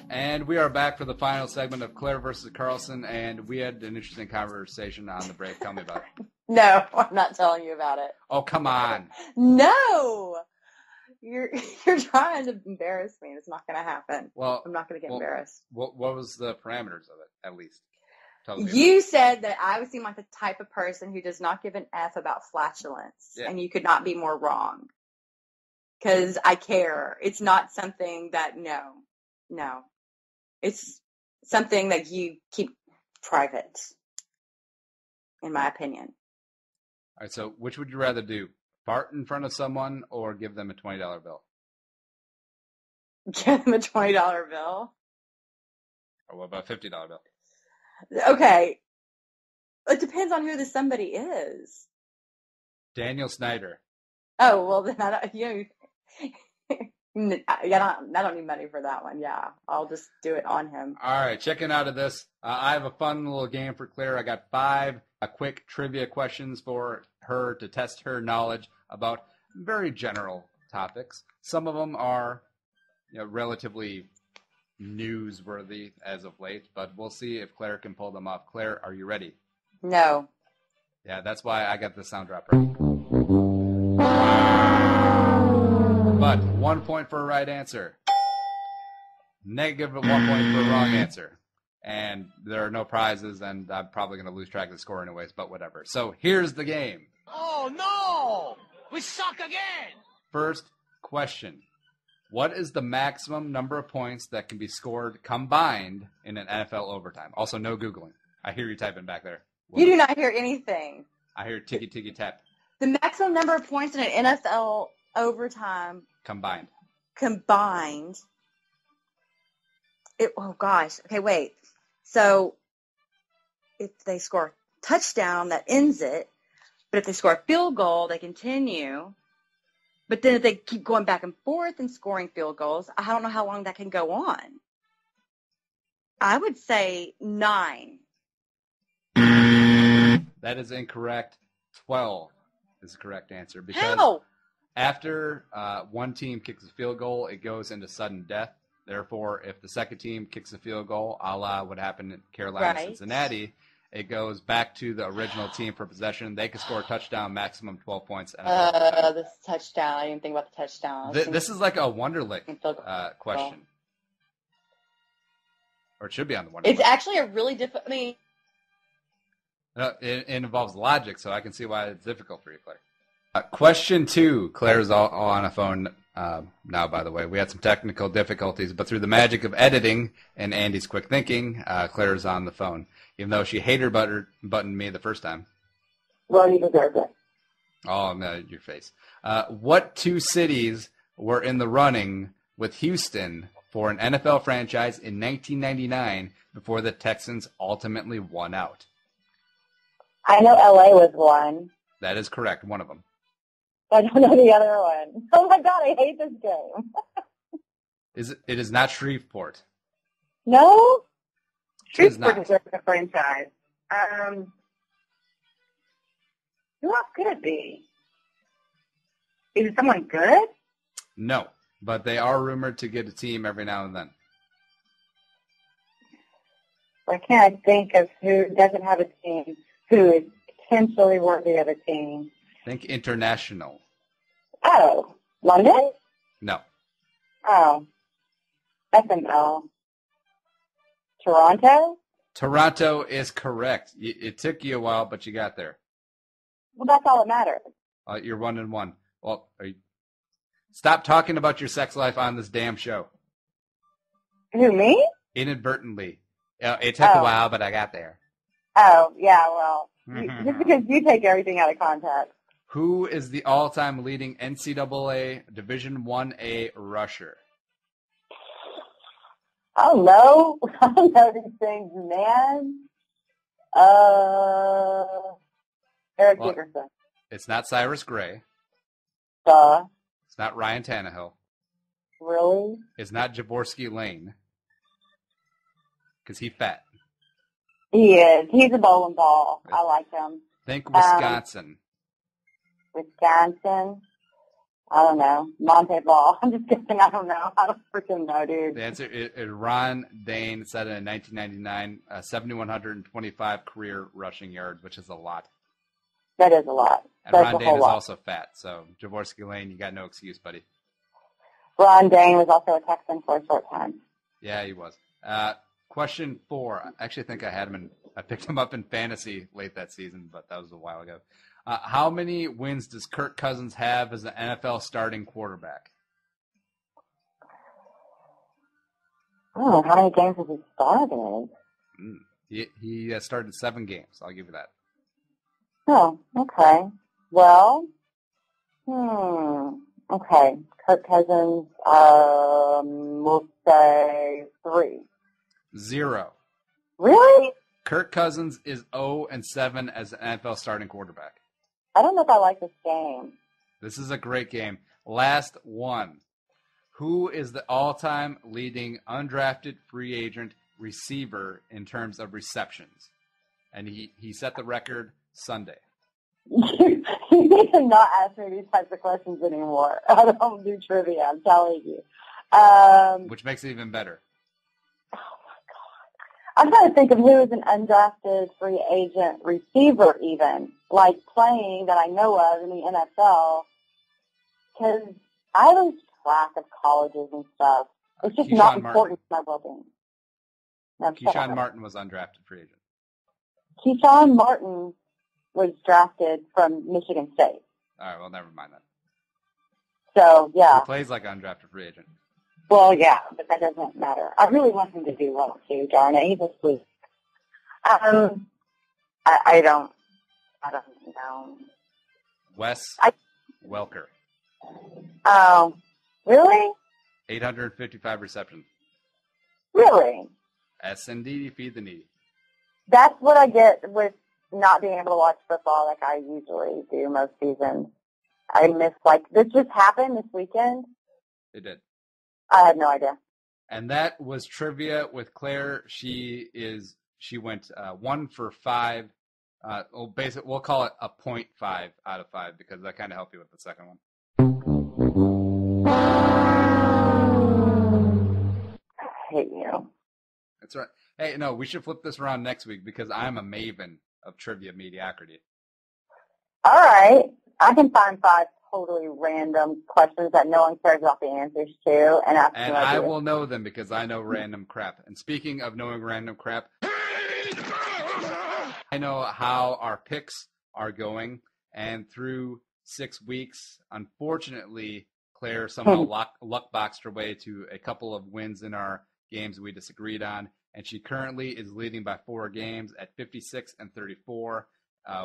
And we are back for the final segment of Claire versus Carlson, and we had an interesting conversation on the break. Tell me about it. No, I'm not telling you about it. Oh, come on. No. You're trying to embarrass me. It's not going to happen. Well, I'm not going to get embarrassed. What was the parameters of it, at least? Tell me. You said that I would seem like the type of person who does not give an F about flatulence, and you could not be more wrong. Because I care. It's not something that, no. It's something that you keep private, in my opinion. All right, so which would you rather do? Fart in front of someone or give them a $20 bill? Give them a $20 bill? Or what about a $50 bill? Okay. It depends on who the somebody is. Daniel Snyder. Oh, well, then I don't need money for that one. Yeah, I'll just do it on him. All right, checking out of this. I have a fun little game for Claire. I got 5 quick trivia questions for her to test her knowledge about very general topics. Some of them are relatively newsworthy as of late, but we'll see if Claire can pull them off. Claire, are you ready? No. Yeah, that's why I got the sound drop ready. But 1 point for a right answer. Negative 1 point for a wrong answer. And there are no prizes, and I'm probably going to lose track of the score anyways, but whatever. So here's the game. Oh, no! We suck again! First question. What is the maximum number of points that can be scored combined in an NFL overtime? Also, no Googling. I hear you typing back there. You do not hear anything. I hear ticky tap. The maximum number of points in an NFL overtime Combined. Oh, gosh. Okay, wait. So if they score a touchdown, that ends it. But if they score a field goal, they continue. But then if they keep going back and forth and scoring field goals, I don't know how long that can go on. I would say 9. That is incorrect. 12 is the correct answer. Because How? after one team kicks a field goal, it goes into sudden death. Therefore, if the second team kicks a field goal, a la what happened in Carolina, Cincinnati, it goes back to the original team for possession. They can score a touchdown, maximum 12 points. This touchdown. I didn't think about the touchdown. This is like a Wonderlic question. Or it should be on the Wonderlic. It's actually a really difficult. I mean, it involves logic, so I can see why it's difficult for you, Claire. Question 2. Claire's all on a phone now, by the way. We had some technical difficulties, but through the magic of editing and Andy's quick thinking, Claire's on the phone, even though she hater buttoned me the first time. Well, you deserve it. Oh, no, your face. What 2 cities were in the running with Houston for an NFL franchise in 1999 before the Texans ultimately won out? I know LA was one. That is correct, one of them. I don't know the other one. Oh my God, I hate this game. It is not Shreveport. No? It is not. Shreveport deserves a franchise. Who else could it be? Is it someone good? No, but they are rumored to get a team every now and then. Why can't I think of who doesn't have a team who is potentially worthy of a team? Think international. Oh, London? No. Oh, that's an L. Toronto? Toronto is correct. It took you a while, but you got there. Well, that's all that matters. You're 1-1. Well, stop talking about your sex life on this damn show. Who, me? Inadvertently. It took a while, but I got there. Oh, yeah, well, just because you take everything out of context. Who is the all-time leading NCAA Division 1A rusher? I don't know. I don't know these things, man. Eric Dickerson. It's not Cyrus Gray. It's not Ryan Tannehill. Really? It's not Jaworski Lane. Because he's fat. He is. He's a bowling ball. I like him. Think Wisconsin. Wisconsin? I don't know. Monte Ball. I'm just kidding. I don't know. I don't freaking know, dude. The answer is Ron Dane said it in 1999, 7,125 career rushing yards, which is a lot. That is a lot. And Ron Dane is also fat, so Jaworski Lane, you got no excuse, buddy. Ron Dane was also a Texan for a short time. Yeah, he was. Question 4. I actually think I picked him up in fantasy late that season, but that was a while ago. How many wins does Kirk Cousins have as an NFL starting quarterback? Oh, how many games has he started? He has started 7 games. I'll give you that. Oh, okay. Well, okay. Kirk Cousins, we'll say 3. 0. Really? Kirk Cousins is 0-7 as an NFL starting quarterback. I don't know if I like this game. This is a great game. Last one. Who is the all-time leading undrafted free agent receiver in terms of receptions? And he set the record Sunday. You need to not ask me these types of questions anymore. I don't do trivia, I'm telling you. Which makes it even better. Oh, my God. I'm trying to think of who is an undrafted free agent receiver even, like playing that I know of in the NFL, because I lose track of colleges and stuff. It's just not important to my well-being. No, Keyshawn Martin was undrafted free agent. Keyshawn Martin was drafted from Michigan State. All right, well, never mind that. So, yeah. He plays like an undrafted free agent. Well, yeah, but that doesn't matter. I really want him to do well, too, darn it. He's a sweet. I don't know. Wes Welker. Oh, really? 855 receptions. Really? S&D, feed the needy. That's what I get with not being able to watch football like I usually do most seasons. I miss, this just happened this weekend. It did. I had no idea. And that was trivia with Claire. She went 1 for 5. We'll call it a 0.5 out of 5 because that kind of helped you with the second one. I hate you. That's right. Hey, no, we should flip this around next week because I'm a maven of trivia mediocrity. All right. I can find 5 totally random questions that no one cares about the answers to. And I will know them because I know random crap. And speaking of knowing random crap, I know how our picks are going. And through 6 weeks, unfortunately, Claire somehow luck boxed her way to a couple of wins in our games we disagreed on. And she currently is leading by 4 games at 56-34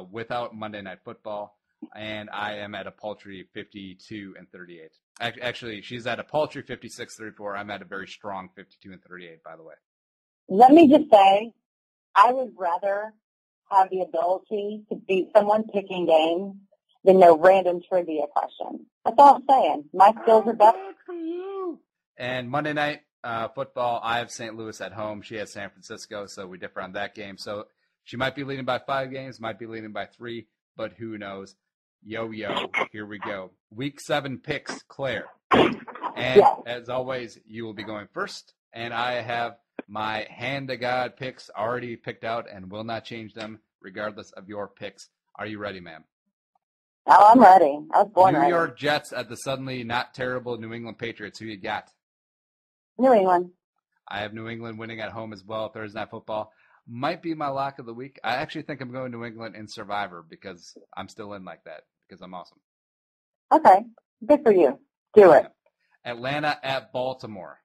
without Monday Night Football. And I am at a paltry 52-38. Actually, she's at a paltry 56-34. I'm at a very strong 52-38, by the way. Let me just say, I would rather have the ability to beat someone picking games than no random trivia questions. That's all I'm saying. My skills are better. And Monday Night Football, I have St. Louis at home. She has San Francisco, so we differ on that game. So she might be leading by 5 games, might be leading by 3, but who knows? Yo, here we go. Week 7 picks, Claire. And as always, you will be going first. And I have my hand-to-God picks already picked out and will not change them regardless of your picks. Are you ready, ma'am? Oh, I'm ready. I was born ready. New York Jets at the suddenly not terrible New England Patriots. Who you got? New England. I have New England winning at home as well. Thursday Night Football might be my lock of the week. I actually think I'm going New England in Survivor because I'm still in like that because I'm awesome. Okay. Good for you. Do it. Atlanta at Baltimore.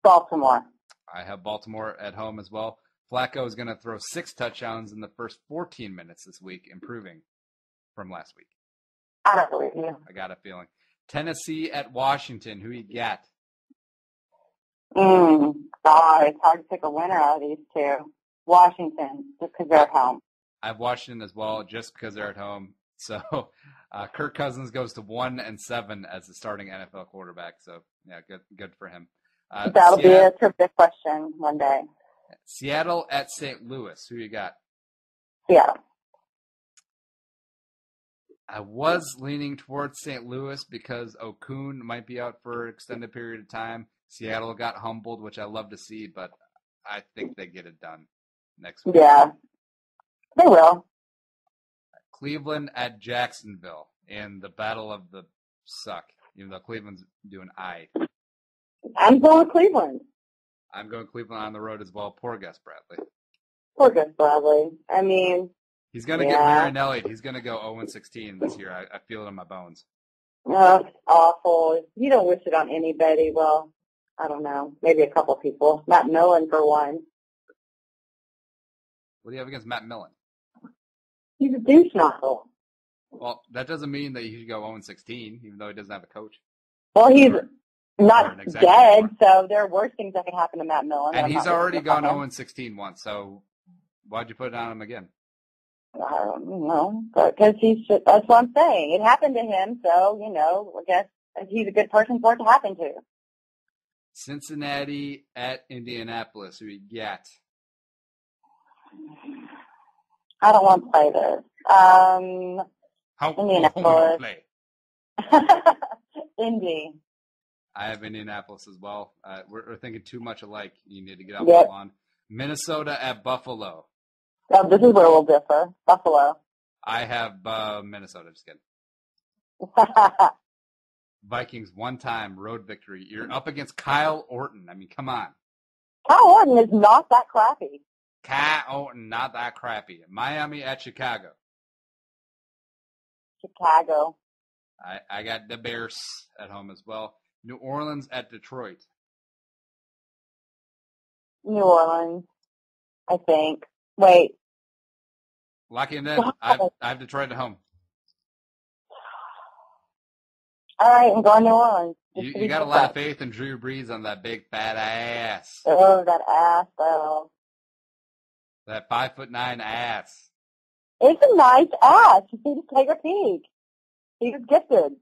Baltimore. I have Baltimore at home as well. Flacco is going to throw 6 touchdowns in the first 14 minutes this week, improving from last week. I don't believe you. I got a feeling. Tennessee at Washington. Who you got? It's hard to pick a winner out of these two. Washington, just because they're at home. I have Washington as well, just because they're at home. So Kirk Cousins goes to 1-7 as the starting NFL quarterback. So yeah, good for him. That'll be a trivia question one day. Seattle at St. Louis. Who you got? Seattle. I was leaning towards St. Louis because Okun might be out for an extended period of time. Seattle got humbled, which I love to see, but I think they get it done next week. Yeah, they will. Cleveland at Jacksonville in the battle of the suck. even though Cleveland's doing I. I'm going Cleveland. I'm going Cleveland on the road as well. Poor Gus Bradley. Poor Gus Bradley. I mean, He's going to get Marinelli. He's going to go 0-16 this year. I feel it in my bones. oh, it's awful. You don't wish it on anybody. Well, I don't know. Maybe a couple people. Matt Millen, for one. What do you have against Matt Millen? He's a douche nozzle. Well, that doesn't mean that he should go 0-16, even though he doesn't have a coach. Well, he's not dead, anymore. so there are worse things that can happen to Matt Millen. And he's already gone 0-16 once, so why'd you put it on him again? I don't know, because that's what I'm saying. It happened to him, so, I guess he's a good person for it to happen to. Cincinnati at Indianapolis. Who you got? I don't want to play this. How Indianapolis. Play? Indy. I have Indianapolis as well. We're thinking too much alike. You need to get off the lawn. Minnesota at Buffalo. Oh, this is where we'll differ. Buffalo. I have Minnesota. Just kidding. Vikings one-time road victory. You're up against Kyle Orton. I mean, come on. Kyle Orton is not that crappy. Kyle Orton, not that crappy. Miami at Chicago. Chicago. I got the Bears at home as well. New Orleans at Detroit. New Orleans, I think. Wait. Locking it in. I have Detroit at home. All right, I'm going New Orleans. You got a lot of faith in Drew Brees on that big fat ass. Oh, that ass, though. That 5'9" ass. It's a nice ass. You need to take a peek. He was gifted.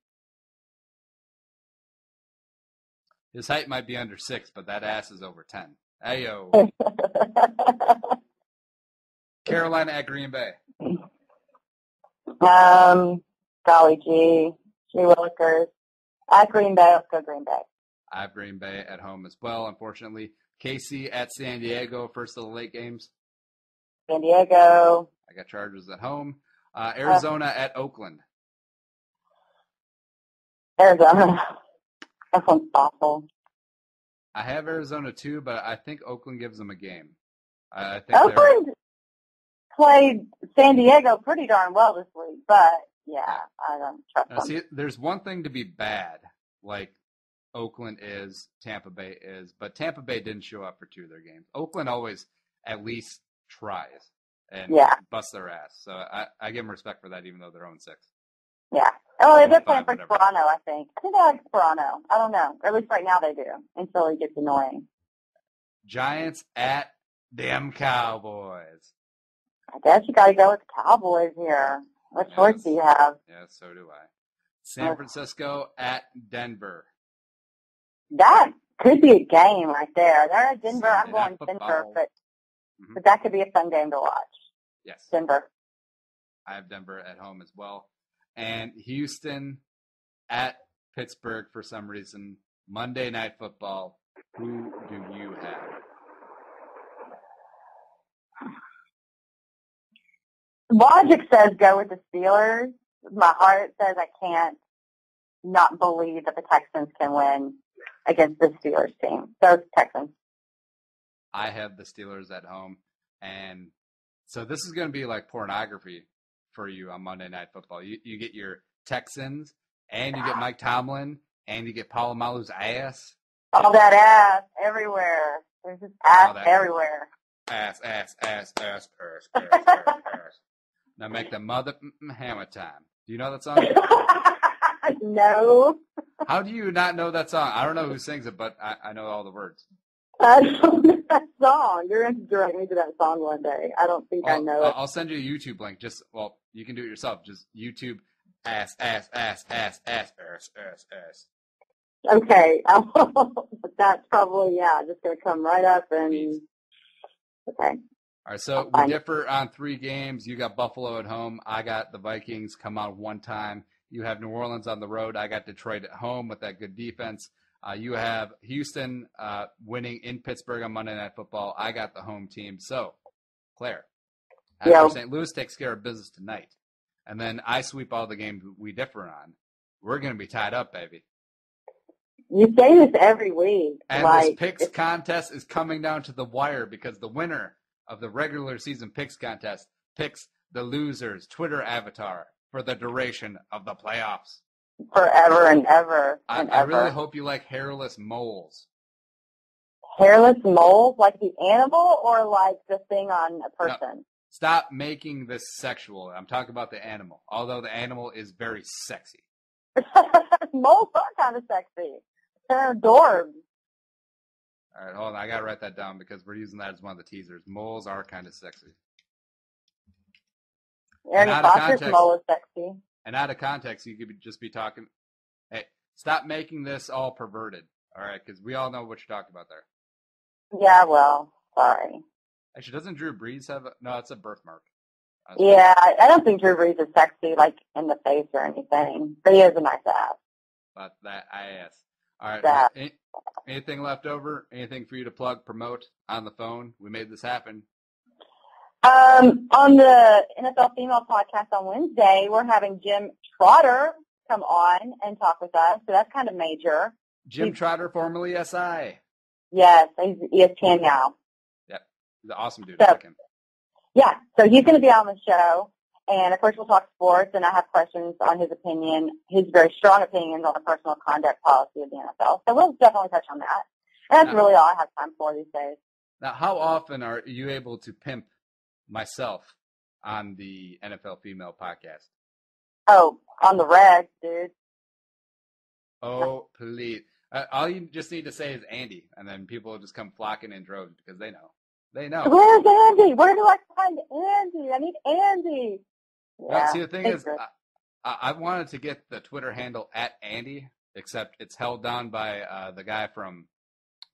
His height might be under 6, but that ass is over 10. Ayo. Carolina at Green Bay. Golly gee. Gee willikers. At Green Bay, let's go Green Bay. I have Green Bay at home as well, unfortunately. KC at San Diego, first of the late games. San Diego. I got Chargers at home. Arizona at Oakland. Arizona. That one's awful. I have Arizona too, but I think Oakland gives them a game. I think Oakland played San Diego pretty darn well this week, but yeah, I don't trust them. See, there's one thing to be bad, like Oakland is, Tampa Bay is, but Tampa Bay didn't show up for 2 of their games. Oakland always at least tries and busts their ass. So I give them respect for that, even though they're 0-6. Yeah. Oh, they're playing for Toronto, I think. I think they like Toronto. I don't know. Or at least right now they do, until it gets annoying. Giants at them Cowboys. I guess you got to go with the Cowboys here. What choice do you have? Yeah, so do I. San Francisco at Denver. That could be a game right there. They're at Denver. I'm going Denver, but that could be a fun game to watch. Yes. Denver. I have Denver at home as well. And Houston at Pittsburgh for some reason. Monday Night Football. Who do you have? Logic says go with the Steelers. My heart says I can't not believe that the Texans can win against the Steelers team. So it's Texans. I have the Steelers at home. And so this is going to be like pornography for you on Monday Night Football. You get your Texans, and you get Mike Tomlin, and you get Palomalu's ass. All that ass everywhere. There's just ass everywhere. Ass. Now make the mother hammer time. Do you know that song? No. How do you not know that song? I don't know who sings it, but I know all the words. I don't know that song. You're going to direct me to that song one day. I don't think I know it. I'll send you a YouTube link. You can do it yourself. Just YouTube ass. Okay. That's probably, just going to come right up and... Okay. All right, so we differ on 3 games. You got Buffalo at home. I got the Vikings come out one time. You have New Orleans on the road. I got Detroit at home with that good defense. You have Houston winning in Pittsburgh on Monday Night Football. I got the home team. So, Claire, after St. Louis takes care of business tonight, and then I sweep all the games we differ on, we're going to be tied up, baby. You say this every week. And this picks contest is coming down to the wire because the winner of the regular season picks contest picks the loser's Twitter avatar for the duration of the playoffs. Forever and ever and I ever. really hope you like hairless moles. Hairless moles, like the animal or like the thing on a person? No, stop making this sexual. I'm talking about the animal, although the animal is very sexy. Moles are kind of sexy. They're adorbs. All right, hold on. I got to write that down because we're using that as one of the teasers. Moles are kind of sexy. Aaron Foster's mole is sexy. And out of context, you could just be talking, hey, stop making this all perverted, all right? Because we all know what you're talking about there. Yeah, well, sorry. Actually, doesn't Drew Brees have no, it's a birthmark. Yeah, I don't think Drew Brees is sexy, like, in the face or anything. But he has a nice ass. But that ass. All right. Anything left over? Anything for you to plug, promote on the phone? We made this happen. On the NFL Female Podcast on Wednesday, we're having Jim Trotter come on and talk with us. So that's kind of major. Jim Trotter, formerly SI. Yes, he's ESPN now. Yep. He's an awesome dude. So, I like him. Yeah, so he's going to be on the show. And, of course, we'll talk sports, and I have questions on his opinion, his very strong opinions on the personal conduct policy of the NFL. So we'll definitely touch on that. And that's really all I have time for these days. Now, how often are you able to pimp myself on the NFL Female Podcast? Oh, on the reg, dude. Oh, please. All you just need to say is Andy, and then people will just come flocking in droves because they know. They know. Where's Andy? Where do I find Andy? I need Andy. Yeah, see, the thing is, I wanted to get the Twitter handle @Andy, except it's held down by the guy from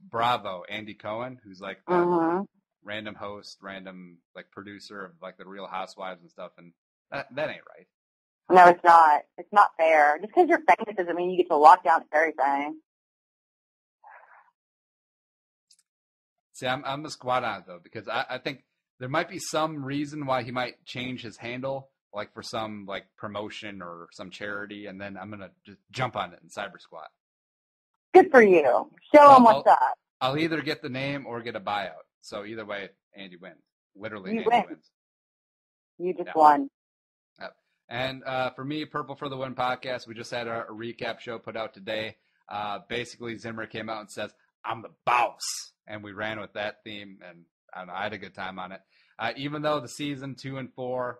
Bravo, Andy Cohen, who's like the random host, random like producer of like the Real Housewives and stuff, and that ain't right. No, it's not. It's not fair. Just because you're famous doesn't mean you get to lock down everything. See, I'm a squat on it though because I think there might be some reason why he might change his handle, like for some like promotion or some charity, and then I'm gonna just jump on it in cyber squat. Good for you. Show him what's up. I'll either get the name or get a buyout. So either way, Andy wins. Literally, Andy wins. You just won. Yep. And for me, Purple for the Win podcast, we just had a recap show put out today. Basically, Zimmer came out and says, "I'm the boss," and we ran with that theme, and I don't know, I had a good time on it. Even though the season 2-4,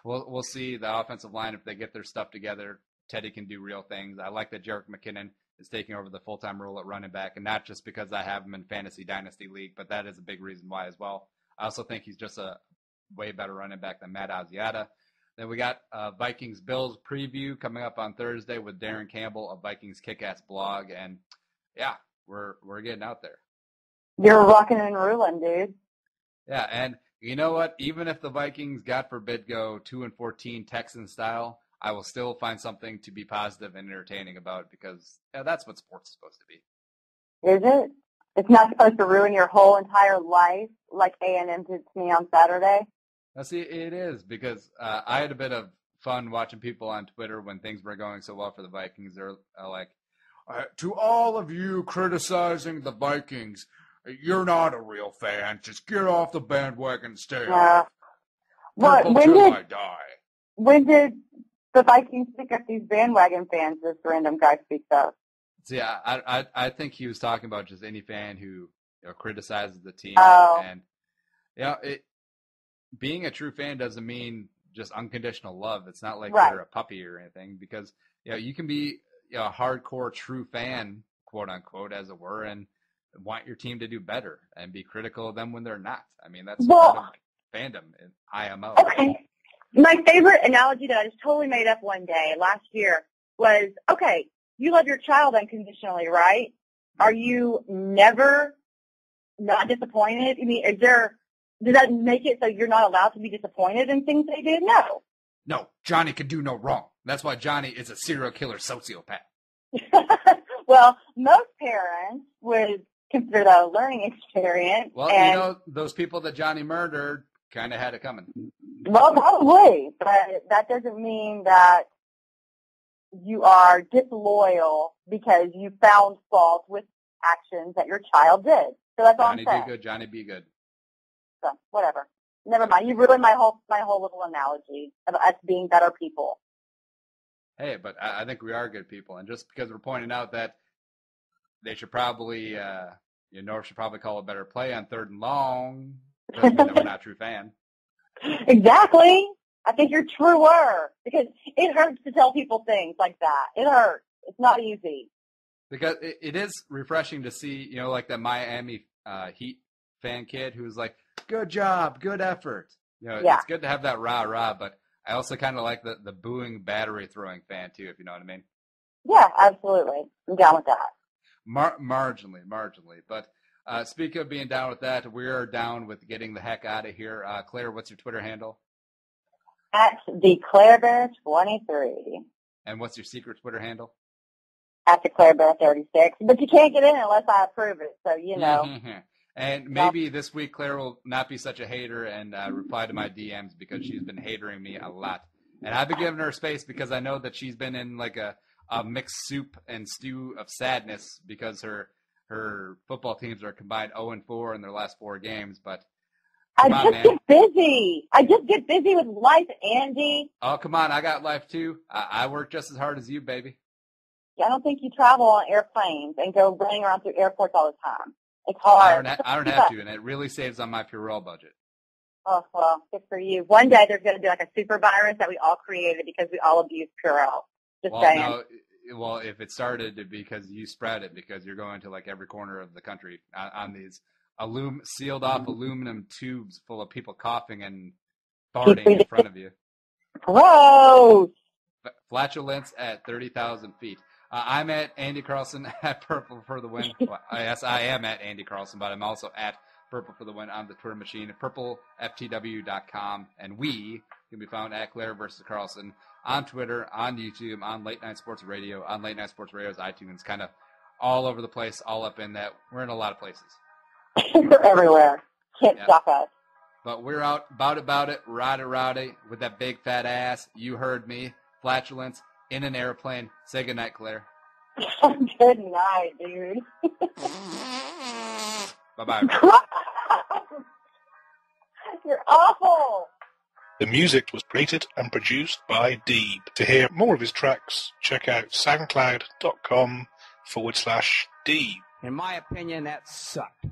we'll see the offensive line if they get their stuff together. Teddy can do real things. I like that Jerick McKinnon is taking over the full-time role at running back, and not just because I have him in Fantasy Dynasty League, but that is a big reason why as well. I also think he's just a way better running back than Matt Asiata. Then we got Vikings-Bills preview coming up on Thursday with Darren Campbell of Vikings Kick-Ass blog, and yeah, we're getting out there. You're rocking and ruling, dude. Yeah, and you know what? Even if the Vikings, God forbid, go 2-14 Texan style, I will still find something to be positive and entertaining about because that's what sports is supposed to be. Is it? It's not supposed to ruin your whole entire life like A&M did to me on Saturday? Now, see, it is because I had a bit of fun watching people on Twitter when things were going so well for the Vikings. They're like, to all of you criticizing the Vikings, you're not a real fan. Just get off the bandwagon and stay off. When did the Vikings pick up these bandwagon fans this random guy speaks of? See, I think he was talking about just any fan who criticizes the team. Oh. And being a true fan doesn't mean just unconditional love. It's not like you're a puppy or anything because you can be a hardcore true fan, quote unquote, as it were, and want your team to do better and be critical of them when they're not. I mean, that's part of fandom in IMO. Okay. My favorite analogy that I just totally made up one day last year was, okay, you love your child unconditionally, right? Are you never not disappointed? I mean, does that make it so you're not allowed to be disappointed in things they did? No. No, Johnny can do no wrong. That's why Johnny is a serial killer sociopath. Well, most parents would consider that a learning experience. Well, those people that Johnny murdered kind of had it coming. Well, probably, but that doesn't mean that you are disloyal because you found fault with actions that your child did. So that's all I'm saying. Johnny, do good. Johnny, be good. So, whatever. Never mind. You ruined my whole little analogy of us being better people. Hey, but I think we are good people. And just because we're pointing out that they should probably, North should probably call a better play on 3rd and long, doesn't mean that we're not a true fan. Exactly. I think you're truer because it hurts to tell people things like that. It hurts. It's not easy. Because it is refreshing to see, like that Miami Heat fan kid who's like, good job, good effort. It's good to have that rah-rah, but I also kind of like the booing, battery-throwing fan, too, if you know what I mean. Yeah, absolutely. I'm down with that. Marginally. But speaking of being down with that, we're down with getting the heck out of here. Claire, what's your Twitter handle? At the Claire-vs-23. And what's your secret Twitter handle? At the Claire-vs-36. But you can't get in unless I approve it, so you know. And maybe this week Claire will not be such a hater and reply to my DMs because she's been hatering me a lot. And I've been giving her space because I know that she's been in like a mixed soup and stew of sadness because her football teams are combined 0-4 in their last 4 games. But I just get busy with life, Andy. Oh, come on. I got life too. I work just as hard as you, baby. I don't think you travel on airplanes and go running around through airports all the time. It's hard. I don't have to, and it really saves on my Purell budget. Oh, well, good for you. One day there's going to be like a super virus that we all created because we all abuse Purell. Just saying. No, if it started because you spread it because you're going to like every corner of the country on these sealed off aluminum tubes full of people coughing and farting in front of you. Gross! Flatulence at 30,000 feet. I'm at Andy Carlson at Purple for the Win. Well, yes, I am at Andy Carlson, but I'm also at Purple for the Win on the Twitter machine, purpleftw.com. And we can be found at Claire-vs-Carlson on Twitter, on YouTube, on Late Night Sports Radio, on Late Night Sports Radio's iTunes, kind of all over the place, all up in that. We're in a lot of places. We're everywhere. Can't stop us. But we're out, about it, rowdy, with that big fat ass. You heard me. Flatulence. In an airplane. Say goodnight, Claire. Good night, dude. Bye-bye. You're awful. The music was created and produced by Deeb. To hear more of his tracks, check out soundcloud.com/Deeb. In my opinion, that sucked.